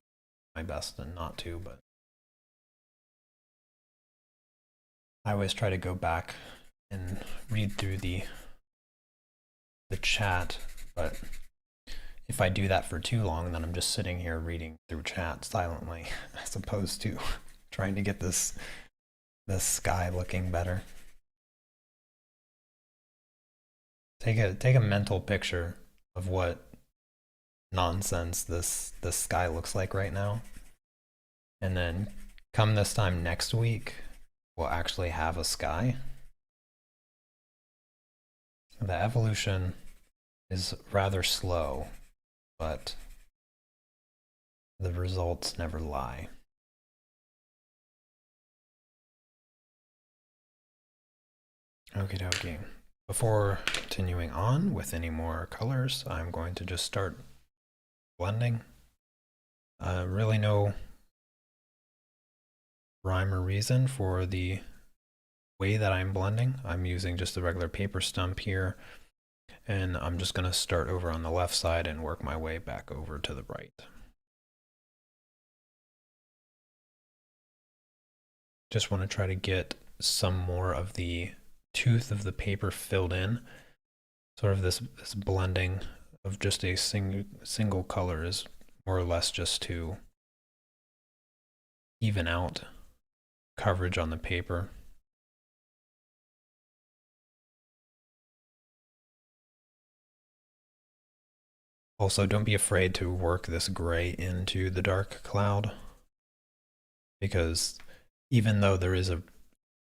Speaker 1: my best and not to, but I always try to go back and read through the chat, but if I do that for too long, then I'm just sitting here reading through chat silently, as opposed to trying to get this sky looking better. Take a mental picture of what nonsense this sky looks like right now, and then come this time next week, we'll actually have a sky. The evolution is rather slow, but the results never lie. Okie dokie. Before continuing on with any more colors, I'm going to just start blending. Really no rhyme or reason for the way that I'm blending. I'm using just the regular paper stump here, and I'm just going to start over on the left side and work my way back over to the right. Just want to try to get some more of the tooth of the paper filled in. Sort of this blending of just a single color is more or less just to even out coverage on the paper. Also, don't be afraid to work this gray into the dark cloud, because even though there is a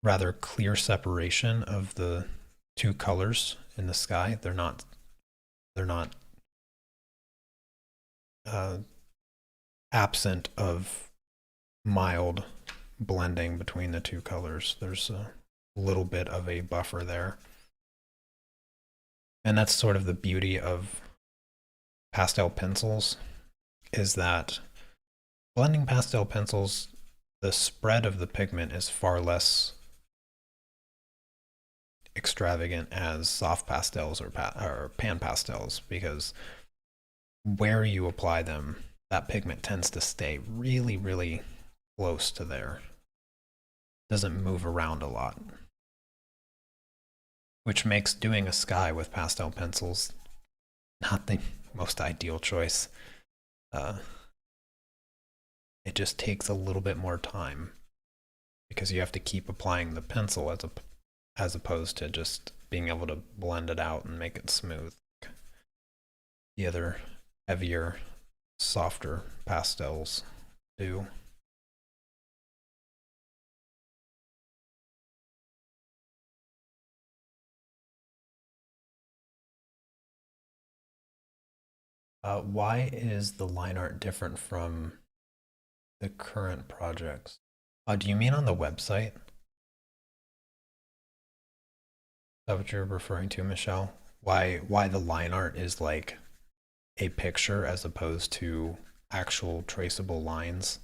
Speaker 1: rather clear separation of the two colors in the sky, they're not absent of mild blending between the two colors. There's a little bit of a buffer there, and that's sort of the beauty of pastel pencils, is that blending pastel pencils, the spread of the pigment is far less extravagant as soft pastels or pan pastels, because where you apply them, that pigment tends to stay really, really close to there. Doesn't move around a lot, which makes doing a sky with pastel pencils not the most ideal choice. It just takes a little bit more time because you have to keep applying the pencil as opposed to just being able to blend it out and make it smooth. The other heavier, softer pastels do. Why is the line art different from the current projects? Do you mean on the website? Is that what you're referring to, Michelle? Why the line art is like a picture as opposed to actual traceable lines?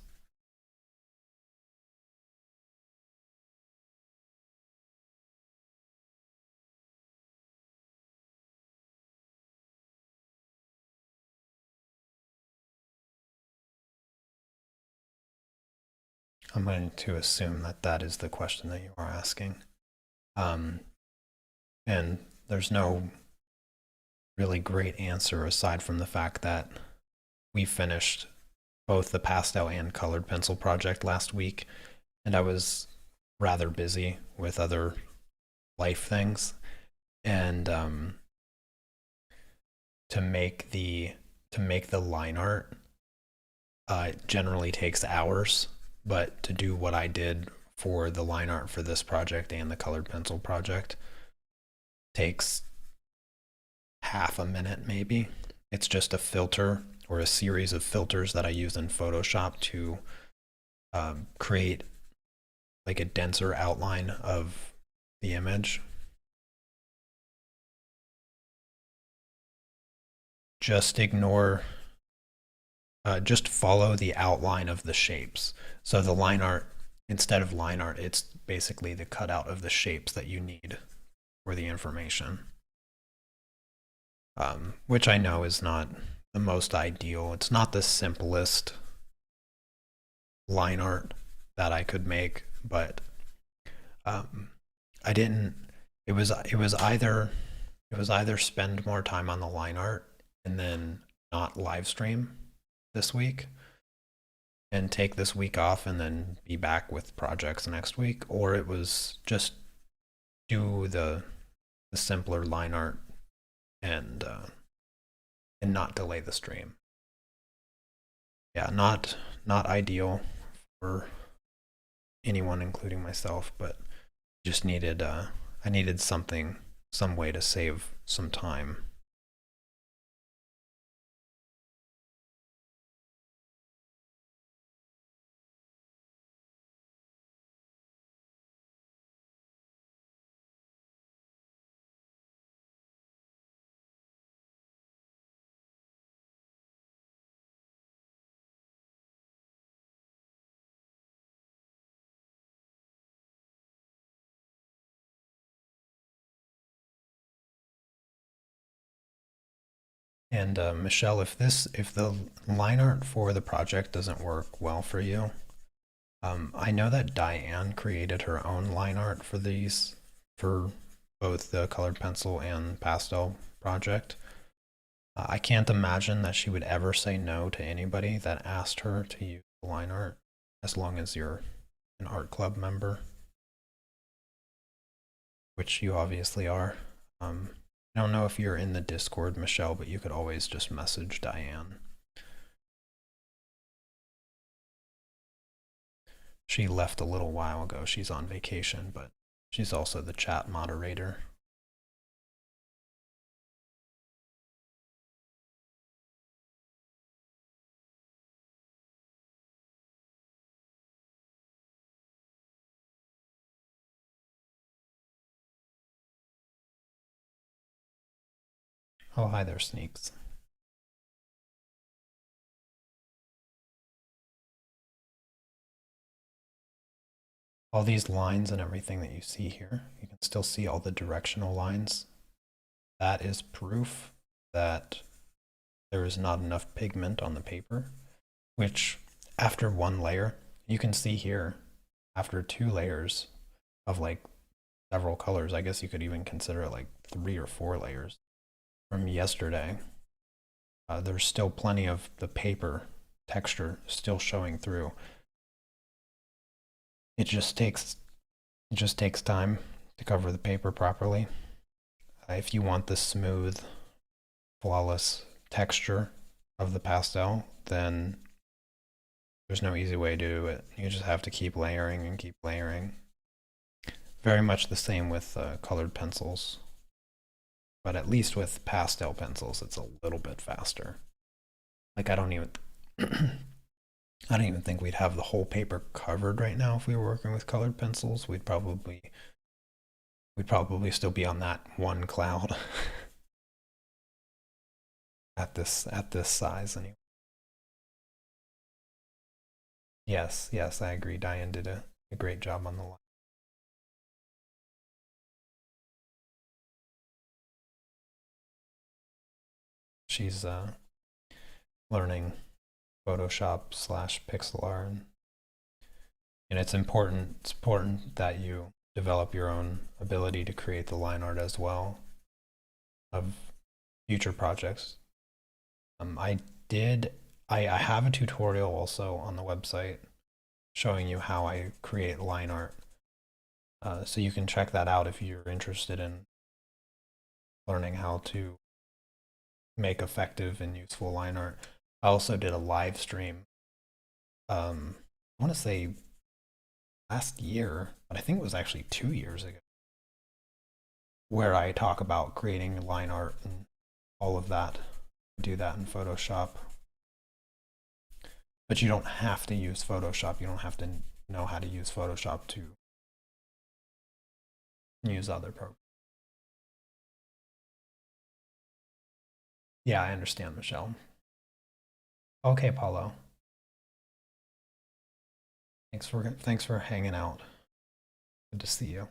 Speaker 1: I'm going to assume that that is the question that you are asking. Um, and there's no really great answer aside from the fact that we finished both the pastel and colored pencil project last week, and I was rather busy with other life things. And to make the line art, it generally takes hours, but to do what I did for the line art for this project and the colored pencil project takes half a minute maybe. It's just a filter or a series of filters that I use in Photoshop to create like a denser outline of the image. Just ignore, just follow the outline of the shapes. So the line art, instead of line art, it's basically the cutout of the shapes that you need for the information. Which I know is not the most ideal. It's not the simplest line art that I could make, but I didn't. It was either spend more time on the line art and then not live stream this week and take this week off and then be back with projects next week, or it was just do the simpler line art and not delay the stream. Yeah, not ideal for anyone, including myself, but just needed I needed some way to save some time. And Michelle, if the line art for the project doesn't work well for you, I know that Diane created her own line art for these, for both the colored pencil and pastel project. I can't imagine that she would ever say no to anybody that asked her to use the line art, as long as you're an art club member, which you obviously are. I don't know if you're in the Discord, Michelle, but you could always just message Diane. She left a little while ago. She's on vacation, but she's also the chat moderator. Oh, hi there, Sneaks. All these lines and everything that you see here, you can still see all the directional lines. That is proof that there is not enough pigment on the paper, which after one layer, you can see here, after 2 layers of like several colors, I guess you could even consider it like 3 or 4 layers from yesterday, there's still plenty of the paper texture still showing through. It just takes time to cover the paper properly. If you want the smooth, flawless texture of the pastel, then there's no easy way to do it. You just have to keep layering and keep layering. Very much the same with colored pencils, but at least with pastel pencils, it's a little bit faster. Like I don't even I don't even think we'd have the whole paper covered right now if we were working with colored pencils. We'd probably still be on that one cloud at this size anyway. Yes, I agree. Diane did a great job on the line. She's learning Photoshop / pixel art. And it's important that you develop your own ability to create the line art as well of future projects. I did I have a tutorial also on the website showing you how I create line art. So you can check that out if you're interested in learning how to make effective and useful line art. I also did a live stream. I want to say last year, but I think it was actually 2 years ago, where I talk about creating line art and all of that. Do that in Photoshop. But you don't have to use Photoshop. You don't have to know how to use Photoshop to use other programs. Yeah, I understand, Michelle. Okay, Paulo. Thanks for hanging out. Good to see you.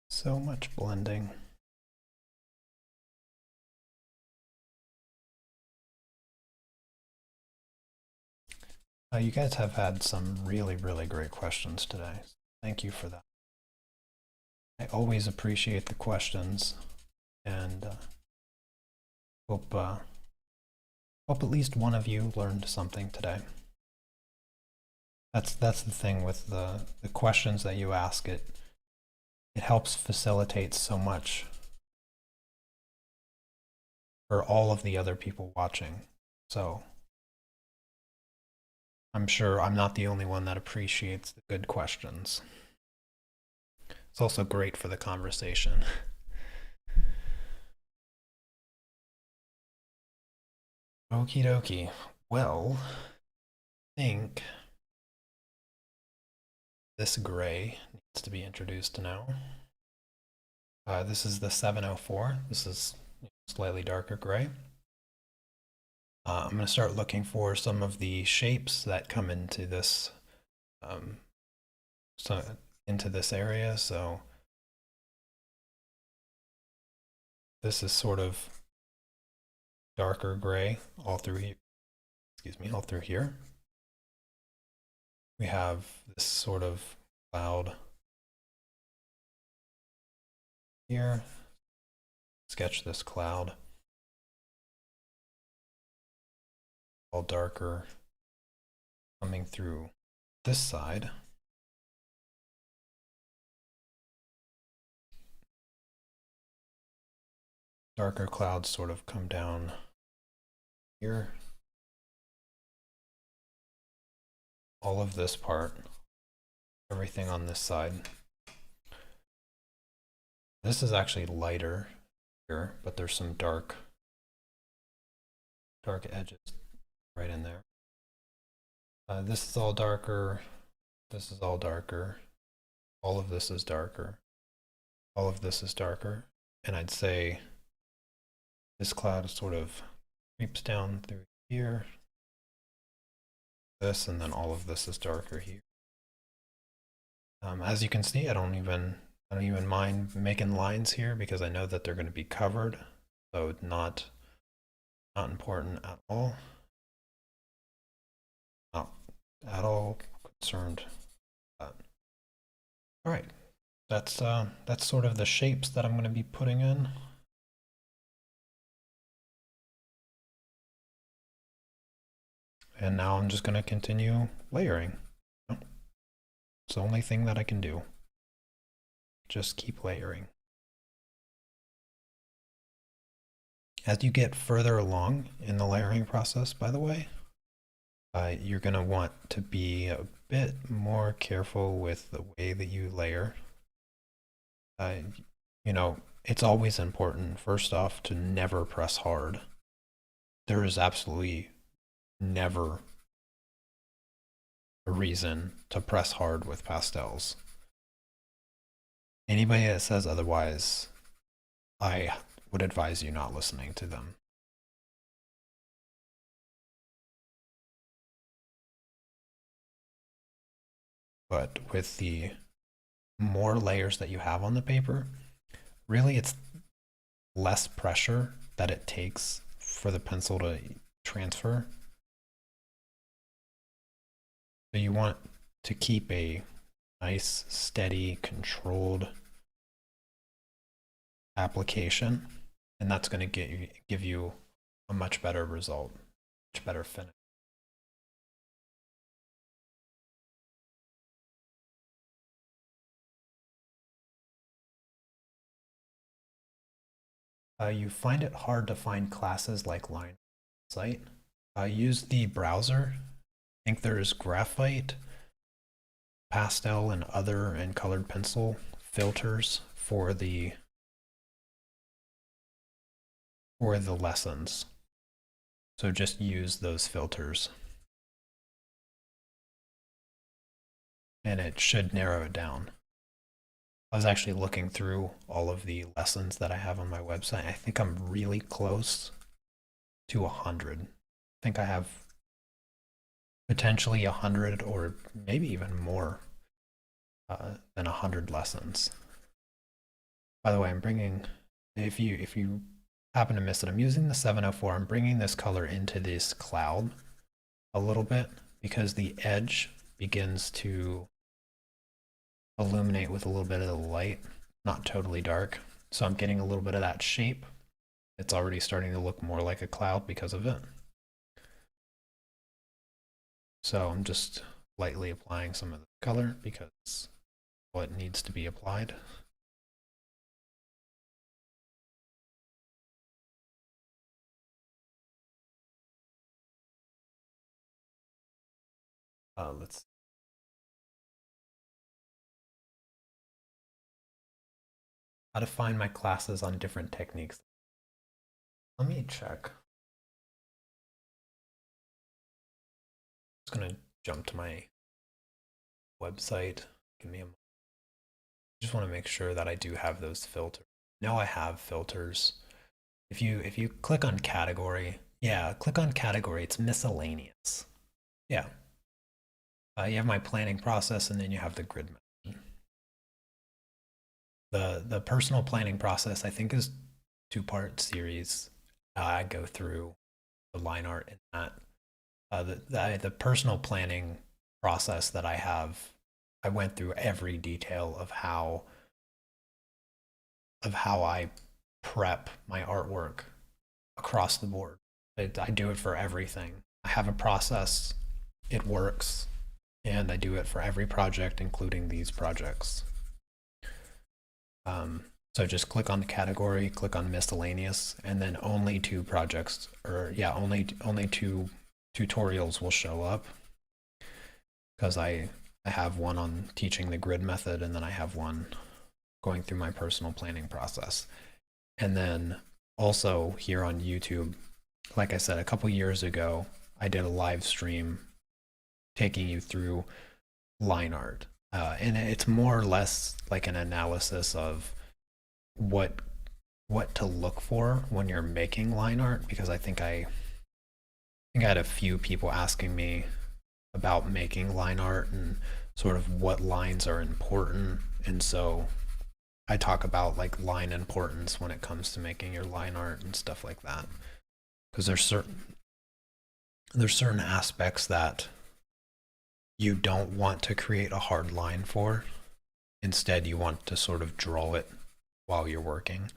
Speaker 1: So much blending. You guys have had some really, really great questions today. Thank you for that. I always appreciate the questions, and hope hope at least one of you learned something today. That's the thing with the questions that you ask. It helps facilitate so much for all of the other people watching. So I'm sure I'm not the only one that appreciates the good questions. It's also great for the conversation. Okie dokie. Well, I think this gray needs to be introduced now. This is the 704. This is slightly darker gray. I'm going to start looking for some of the shapes that come into this into this area. So this is sort of darker gray all through here. Excuse me, all through here. We have this sort of cloud here. Sketch this cloud. All darker coming through this side. Darker clouds sort of come down here. All of this part, everything on this side. This is actually lighter here, but there's some dark edges right in there. This is all darker. This is all darker. All of this is darker. All of this is darker. And I'd say this cloud sort of creeps down through here. This, and then all of this is darker here. As you can see, I don't even mind making lines here because I know that they're going to be covered, so not important at all. Not at all concerned with that. All right, that's sort of the shapes that I'm going to be putting in. And now I'm just going to continue layering. It's the only thing that I can do. Just keep layering. As you get further along in the layering process, by the way, you're going to want to be a bit more careful with the way that you layer. You it's always important, first off, to never press hard. There is absolutely never a reason to press hard with pastels. Anybody that says otherwise, I would advise you not listening to them. But with the more layers that you have on the paper, really it's less pressure that it takes for the pencil to transfer. So you want to keep a nice, steady, controlled application, and that's going to give you a much better result, much better finish. You find it hard to find classes like Line site. Use the browser. I think there's graphite, pastel, and other and colored pencil filters for the lessons. So just use those filters. And it should narrow it down. I was actually looking through all of the lessons that I have on my website. I think I'm really close to 100. I think I have potentially 100 or maybe even more than 100 lessons. By the way, I'm bringing, if you happen to miss it, I'm using the 704. I'm bringing this color into this cloud a little bit because the edge begins to illuminate with a little bit of the light, not totally dark. So I'm getting a little bit of that shape. It's already starting to look more like a cloud because of it. So I'm just lightly applying some of the color because what needs to be applied. Let's how to find my classes on different techniques. Let me check. I'm just gonna jump to my website. Give me a moment. Just want to make sure that I do have those filters. No, I have filters. If you click on category, yeah, click on category. It's miscellaneous. Yeah. You have my planning process, and then you have the grid method. The personal planning process, I think, is two-part series. I go through the line art in that. The personal planning process that I have, I went through every detail of how I prep my artwork across the board. I do it for everything. I have a process. It works, and I do it for every project, including these projects. So just click on the category, click on miscellaneous, and then only two projects, or yeah, only two tutorials will show up because I have one on teaching the grid method, and then I have one going through my personal planning process. And then also here on YouTube, like I said, a couple years ago, I did a live stream taking you through line art. And it's more or less like an analysis of what to look for when you're making line art, because I think I had a few people asking me about making line art and sort of what lines are important. And so I talk about like line importance when it comes to making your line art and stuff like that. Because there's certain aspects that you don't want to create a hard line for. Instead, you want to sort of draw it while you're working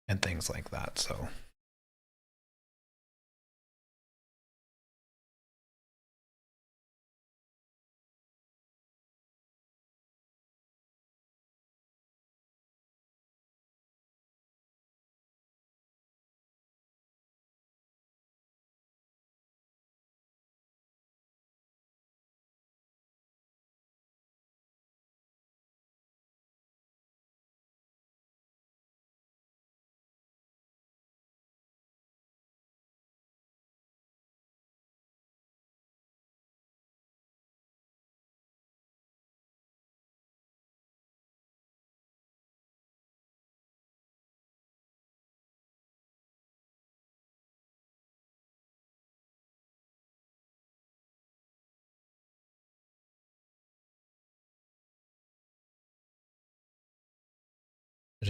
Speaker 1: and things like that. So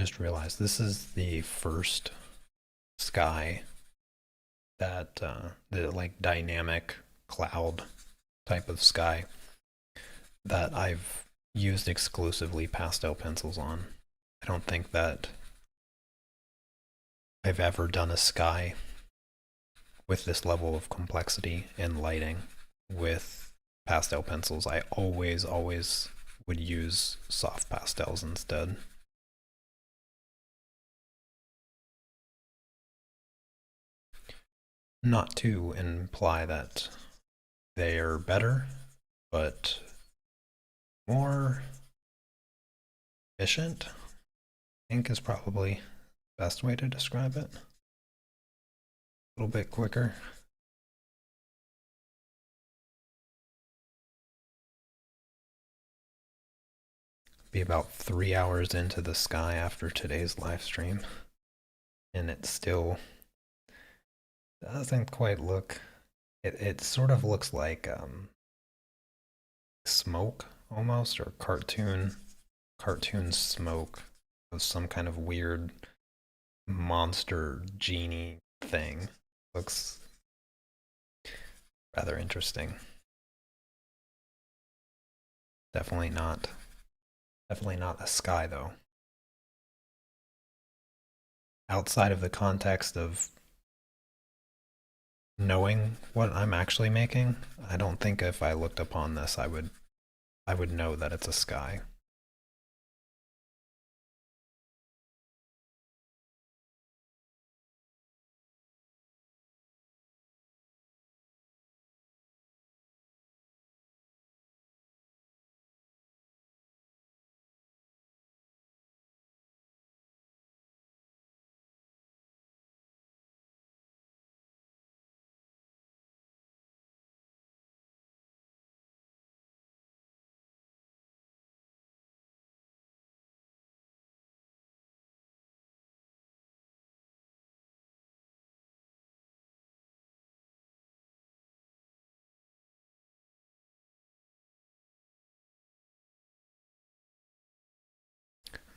Speaker 1: just realized this is the first sky that the like dynamic cloud type of sky that I've used exclusively pastel pencils on. I don't think that I've ever done a sky with this level of complexity and lighting with pastel pencils. I always would use soft pastels instead. Not to imply that they are better, but more efficient, I think is probably the best way to describe it. A little bit quicker. Be about 3 hours into the sky after today's live stream, and it still doesn't quite look. It sort of looks like smoke almost, or cartoon smoke of some kind of weird monster genie thing. Looks rather interesting. Definitely not a sky though. Outside of the context of knowing what I'm actually making, I don't think if I looked upon this I would know that it's a sky.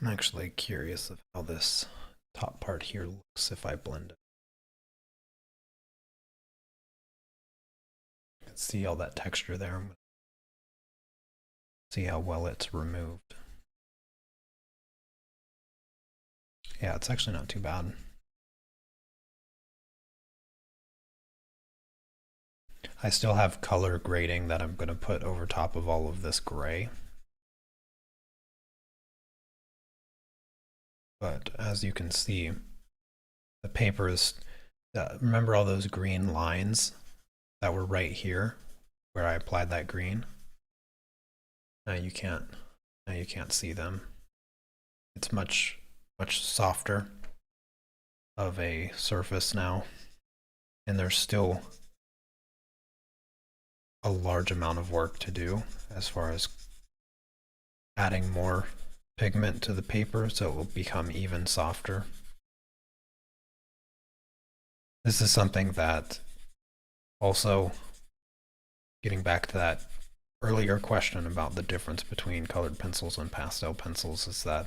Speaker 1: I'm actually curious of how this top part here looks if I blend it. You can see all that texture there. See how well it's removed. Yeah, it's actually not too bad. I still have color grading that I'm going to put over top of all of this gray. But as you can see, the paper is, remember all those green lines that were right here where I applied that green? Now you can't see them. It's much softer of a surface now, and there's still a large amount of work to do as far as adding more pigment to the paper so it will become even softer. This is something that also, getting back to that earlier question about the difference between colored pencils and pastel pencils, is that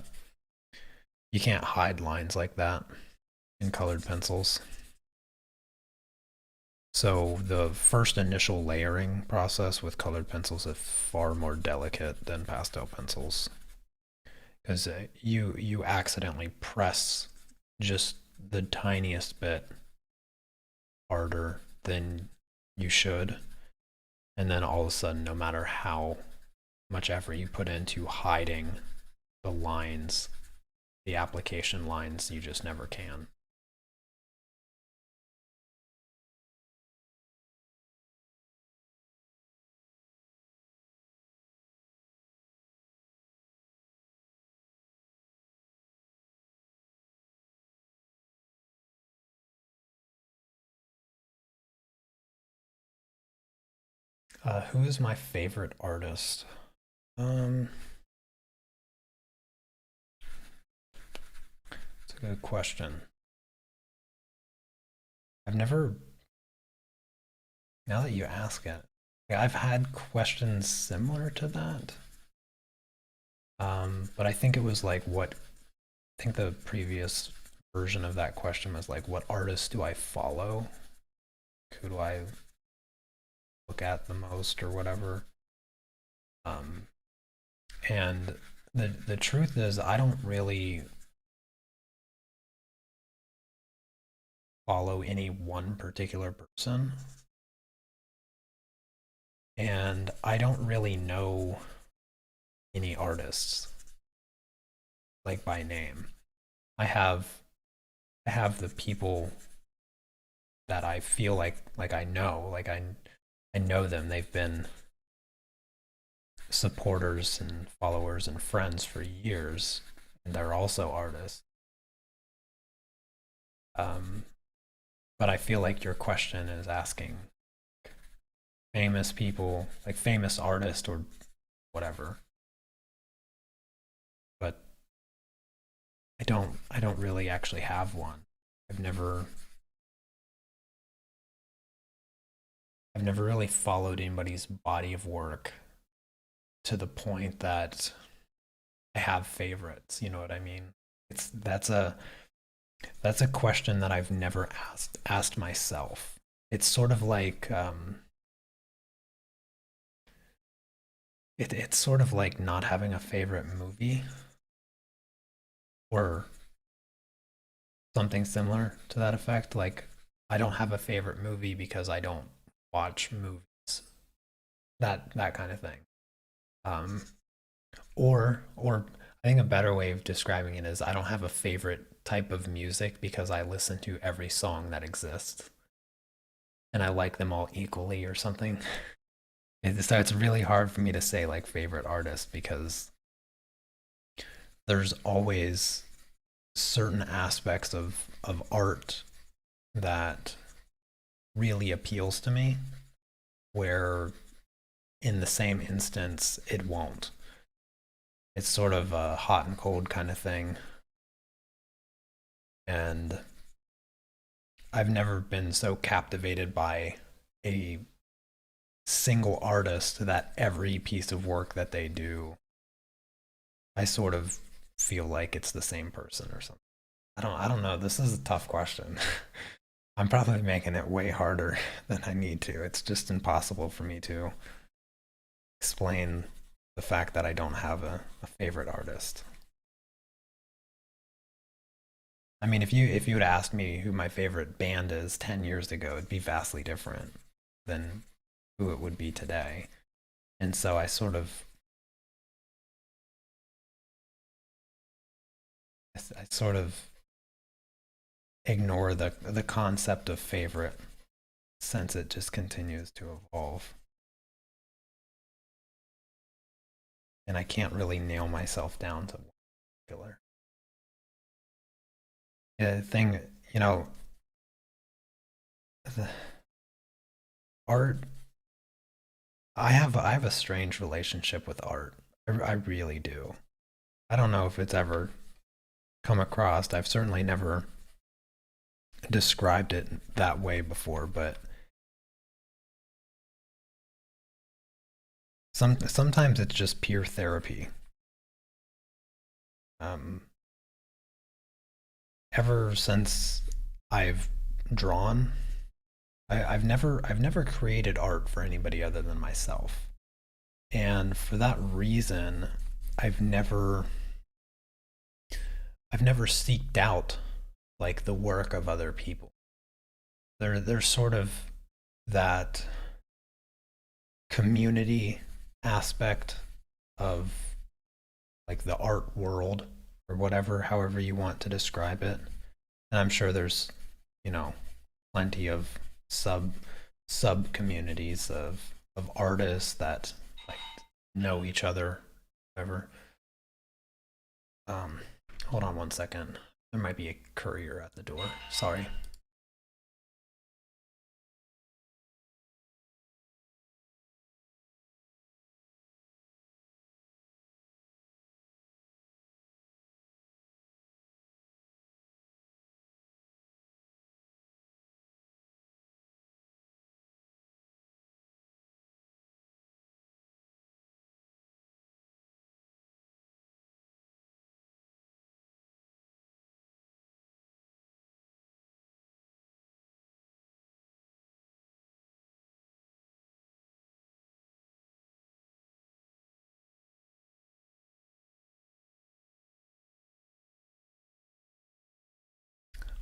Speaker 1: you can't hide lines like that in colored pencils. So the first initial layering process with colored pencils is far more delicate than pastel pencils, because you accidentally press just the tiniest bit harder than you should, and then all of a sudden, no matter how much effort you put into hiding the lines, the application lines, you just never can. Who is my favorite artist? It's a good question. I've never, now that you ask it, I've had questions similar to that. But I think it was like, what think the previous version of that question was like, what artists do I follow? Who do I look at the most or whatever? Um, and the truth is, I don't really follow any one particular person, and I don't really know any artists like by name. I have I have the people that I feel like I know, like I know them. They've been supporters and followers and friends for years, and they're also artists. Um, but I feel like your question is asking famous people, like famous artists or whatever. But I don't really actually have one. I've never I've never really followed anybody's body of work to the point that I have favorites, you know what I mean? It's that's a question that I've never asked myself. It's sort of like it's sort of like not having a favorite movie or something similar to that effect. Like I don't have a favorite movie because I don't watch movies. That kind of thing. Um, or I think a better way of describing it is I don't have a favorite type of music because I listen to every song that exists and I like them all equally or something. So it's really hard for me to say like favorite artist because there's always certain aspects of art that really appeals to me where in the same instance it won't. It's sort of a hot and cold kind of thing. And I've never been so captivated by a single artist that every piece of work that they do, I sort of feel like it's the same person or something. I don't know. This is a tough question. I'm probably making it way harder than I need to. It's just impossible for me to explain the fact that I don't have a favorite artist. I mean, if you would ask me who my favorite band is 10 years ago, it'd be vastly different than who it would be today. And so I sort of ignore the concept of favorite since it just continues to evolve. And I can't really nail myself down to one particular. Yeah, thing, you know, the art I have a strange relationship with art. I really do. I don't know if it's ever come across. I've certainly never described it that way before, but sometimes it's just pure therapy. Um, ever since I've drawn, I've never created art for anybody other than myself, and for that reason, I've never I've never seeked out like the work of other people. There's sort of that community aspect of like the art world or whatever, however you want to describe it. And I'm sure there's, you know, plenty of sub sub communities of artists that like know each other, whatever. Um, hold on one second. There might be a courier at the door. Sorry.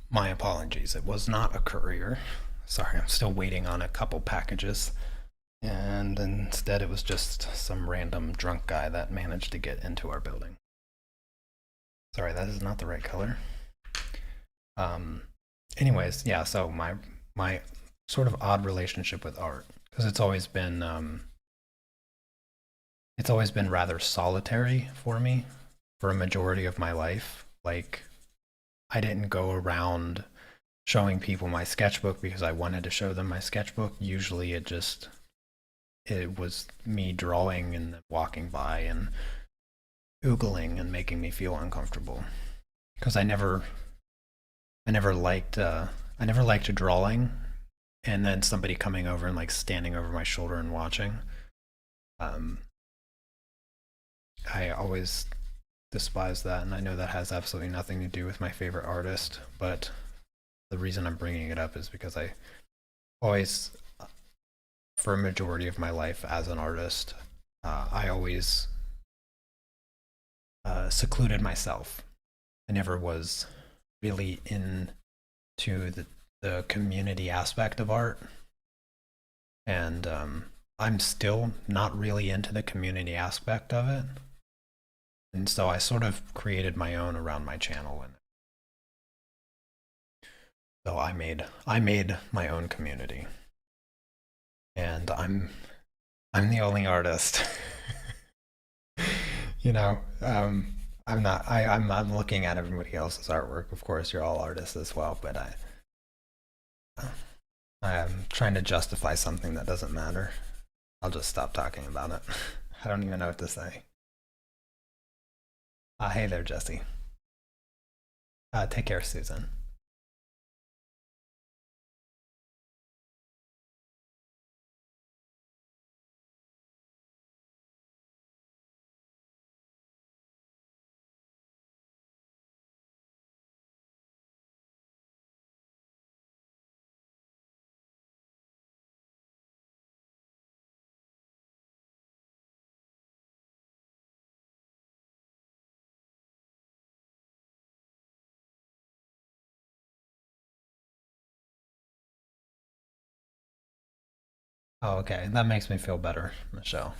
Speaker 1: My apologies. It was not a courier. Sorry, I'm still waiting on a couple packages. And instead, it was just some random drunk guy that managed to get into our building. Sorry, that is not the right color. Um, anyways, yeah. So my sort of odd relationship with art, because it's always been rather solitary for me for a majority of my life. Like, I didn't go around showing people my sketchbook because I wanted to show them my sketchbook. Usually it was me drawing and walking by and oogling and making me feel uncomfortable. Because I never liked drawing and then somebody coming over and like standing over my shoulder and watching. Um, I always despise that, and I know that has absolutely nothing to do with my favorite artist, but the reason I'm bringing it up is because I always, for a majority of my life as an artist, I always secluded myself. I never was really into the community aspect of art, and I'm still not really into the community aspect of it. And so I sort of created my own around my channel, and so I made my own community, and I'm the only artist. you know, I'm not. I'm looking at everybody else's artwork. Of course, you're all artists as well, but I'm trying to justify something that doesn't matter. I'll just stop talking about it. I don't even know what to say. Hey there, Jesse. Take care, Susan. Oh, okay. That makes me feel better, Michelle.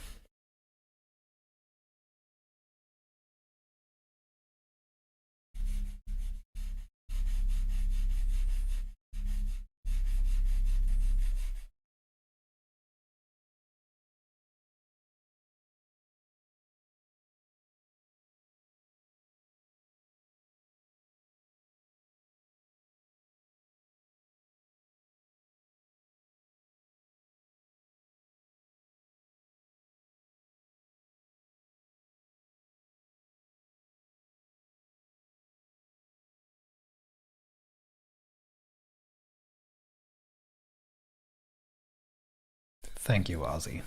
Speaker 1: Thank you, Ozzy.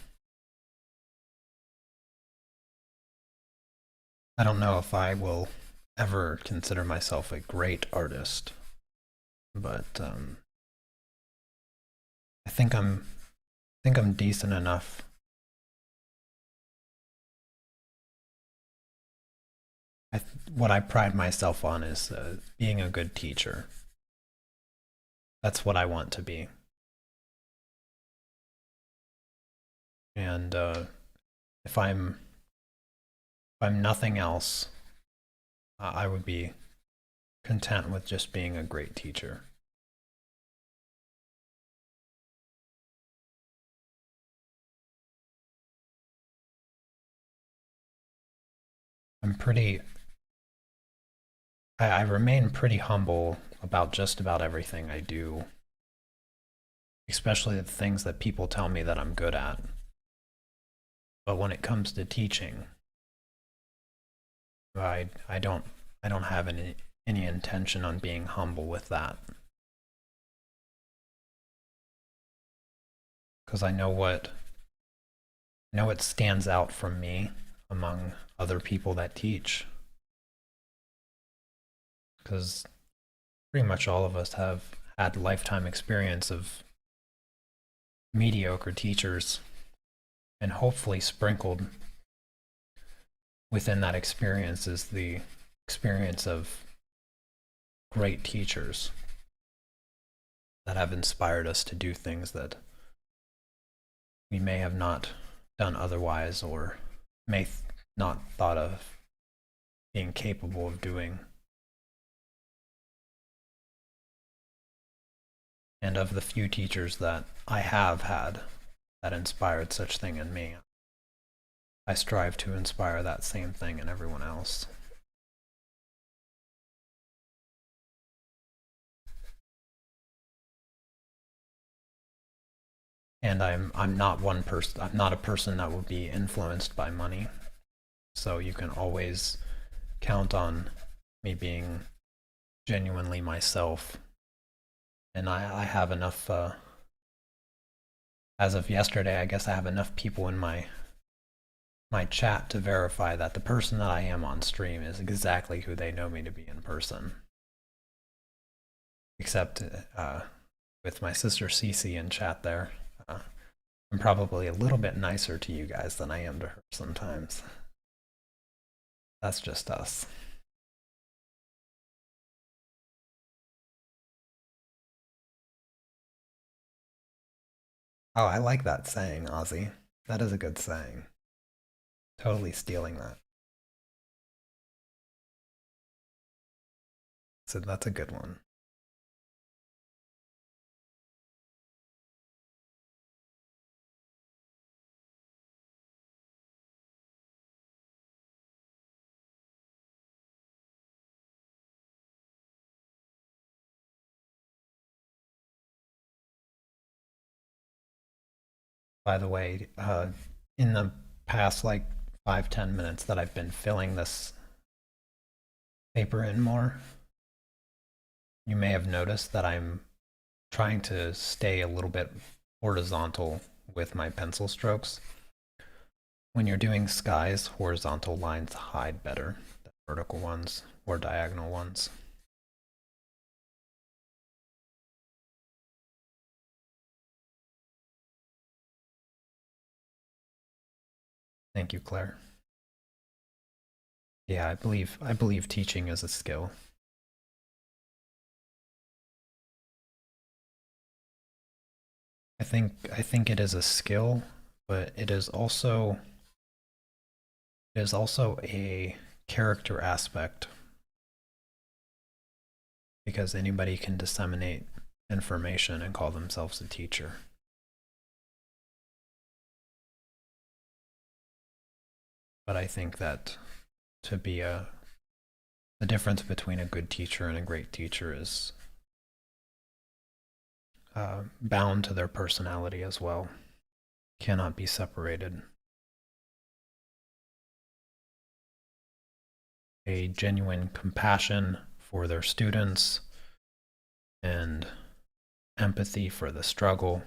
Speaker 1: I don't know if I will ever consider myself a great artist, but I think I'm decent enough. What I pride myself on is being a good teacher. That's what I want to be. And if I'm nothing else, I would be content with just being a great teacher. I'm pretty I remain pretty humble about just about everything I do, especially the things that people tell me that I'm good at. But when it comes to teaching, I don't have any intention on being humble with that. Because I know what stands out from me among other people that teach. Because pretty much all of us have had lifetime experience of mediocre teachers, and hopefully sprinkled within that experience is the experience of great teachers. that have inspired us to do things that we may have not done otherwise or may not thought of being capable of doing. And of the few teachers that I have had that inspired such thing in me, I strive to inspire that same thing in everyone else. And I'm not one person. I'm not a person that will be influenced by money. So you can always count on me being genuinely myself. And I have enough. As of yesterday, I guess I have enough people in my chat to verify that the person that I am on stream is exactly who they know me to be in person. Except with my sister Cece in chat there. I'm probably a little bit nicer to you guys than I am to her sometimes. That's just us. Oh, I like that saying, Ozzy. That is a good saying. Totally stealing that. So that's a good one. By the way, in the past like 5-10 minutes that I've been filling this paper in more, you may have noticed that I'm trying to stay a little bit horizontal with my pencil strokes. When you're doing skies, horizontal lines hide better than vertical ones or diagonal ones. Thank you, Claire. Yeah, I believe teaching is a skill. I think it is a skill, but it is also a character aspect because anybody can disseminate information and call themselves a teacher. But I think that to be the difference between a good teacher and a great teacher is bound to their personality as well, cannot be separated. A genuine compassion for their students and empathy for the struggle.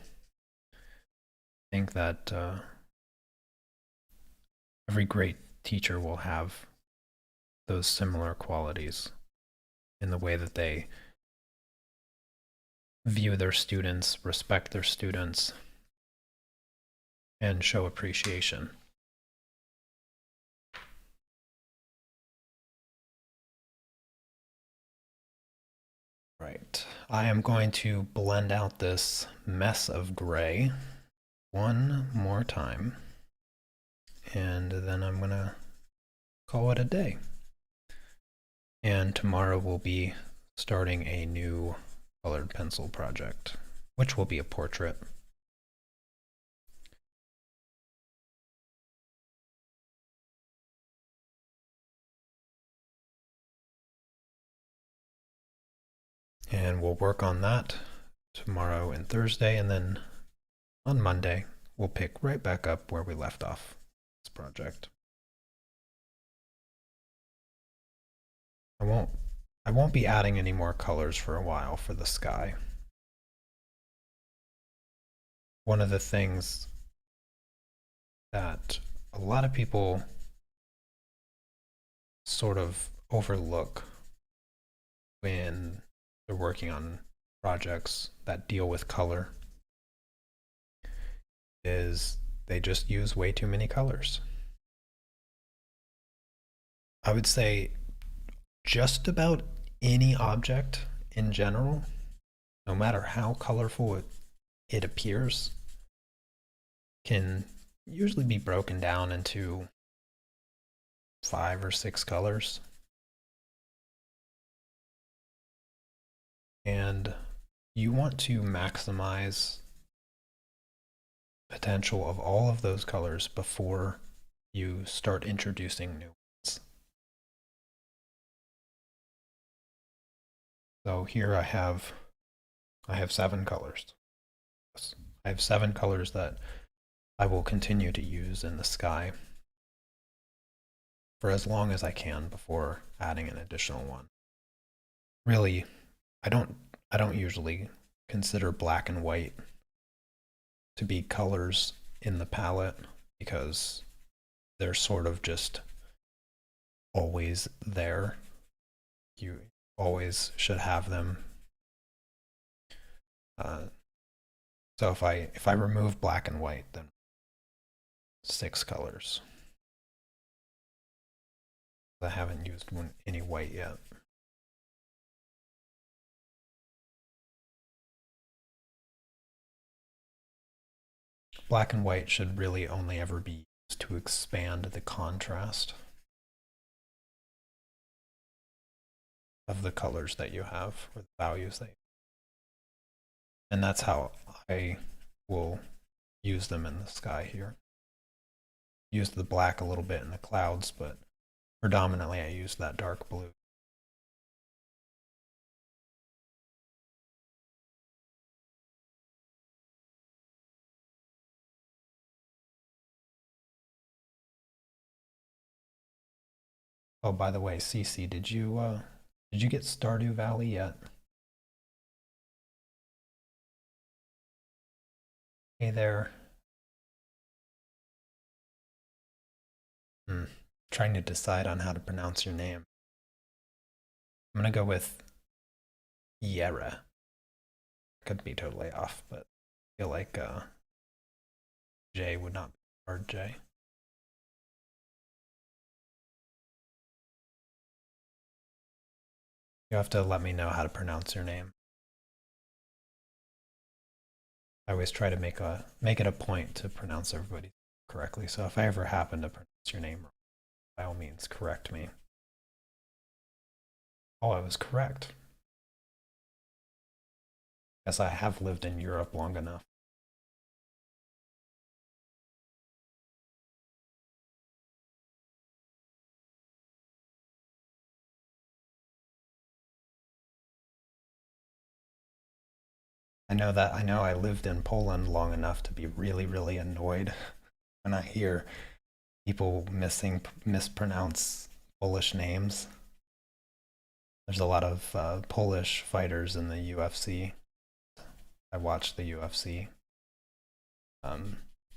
Speaker 1: I think that every great teacher will have those similar qualities in the way that they view their students, respect their students, and show appreciation. Right. I am going to blend out this mess of gray one more time, and then I'm going to call it a day. And tomorrow we'll be starting a new colored pencil project, which will be a portrait. And we'll work on that tomorrow and Thursday, and then on Monday we'll pick right back up where we left off this project. I won't be adding any more colors for a while for the sky. One of the things that a lot of people sort of overlook when they're working on projects that deal with color is they just use way too many colors. I would say just about any object in general no matter how colorful it appears, can usually be broken down into 5 or 6 colors. And you want to maximize potential of all of those colors before you start introducing new ones. So here I have 7 colors. I have 7 colors that I will continue to use in the sky for as long as I can before adding an additional one. Really, I don't I don't usually consider black and white to be colors in the palette because they're sort of just always there. You always should have them. Uh, so if I remove black and white, then 6 colors. I haven't used any white yet. Black and white should really only ever be used to expand the contrast of the colors that you have or the values that you have. And that's how I will use them in the sky here. Use the black a little bit in the clouds, but predominantly I use that dark blue. Oh, by the way, Cece, did you get Stardew Valley yet? Hey there. Trying to decide on how to pronounce your name. I'm gonna go with Yera. Could be totally off, but I feel like J would not be hard J. You have to let me know how to pronounce your name. I always try to make it a point to pronounce everybody correctly. So if I ever happen to pronounce your name wrong, by all means correct me. Oh, I was correct. Yes, I have lived in Europe long enough. I know I lived in Poland long enough to be really, really annoyed when I hear people mispronounce Polish names. There's a lot of Polish fighters in the UFC. I watch the UFC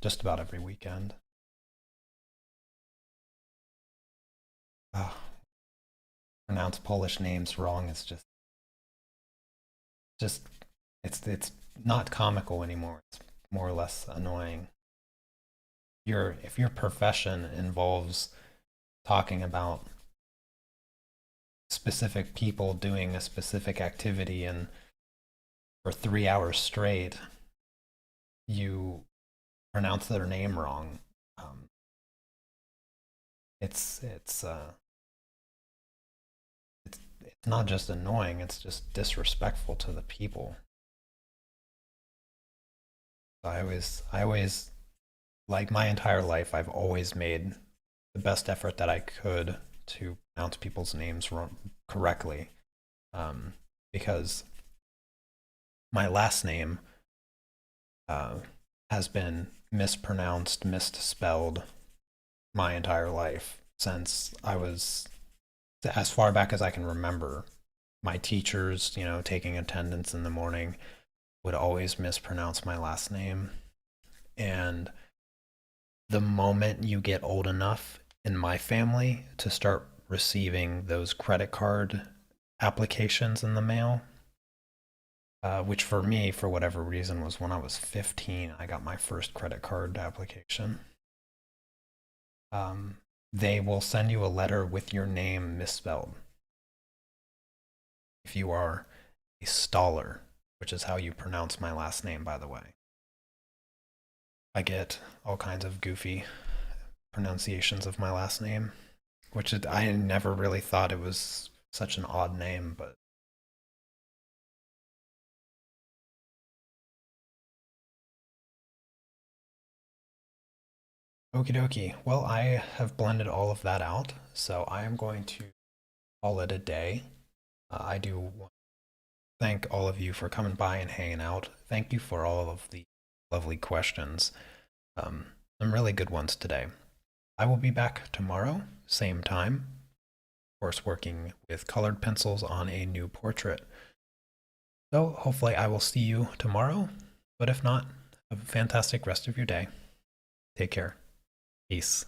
Speaker 1: just about every weekend. Oh, pronounce Polish names wrong is just it's not comical anymore. It's more or less annoying. If your profession involves talking about specific people doing a specific activity and for 3 hours straight you pronounce their name wrong, um, it's not just annoying, it's just disrespectful to the people. I always, like my entire life, I've always made the best effort that I could to pronounce people's names correctly, because my last name has been mispronounced, misspelled my entire life since I was as far back as I can remember. My teachers, taking attendance in the morning, would always mispronounce my last name. And the moment you get old enough in my family to start receiving those credit card applications in the mail, which for me, for whatever reason, was when I was 15, I got my first credit card application. They will send you a letter with your name misspelled if you are a staller which is how you pronounce my last name, by the way. I get all kinds of goofy pronunciations of my last name, I never really thought it was such an odd name, but okie dokie. Well, I have blended all of that out, so I am going to call it a day. I do want to thank all of you for coming by and hanging out. Thank you for all of the lovely questions. Some really good ones today. I will be back tomorrow, same time. Of course, working with colored pencils on a new portrait. So hopefully I will see you tomorrow, but if not, have a fantastic rest of your day. Take care. Peace.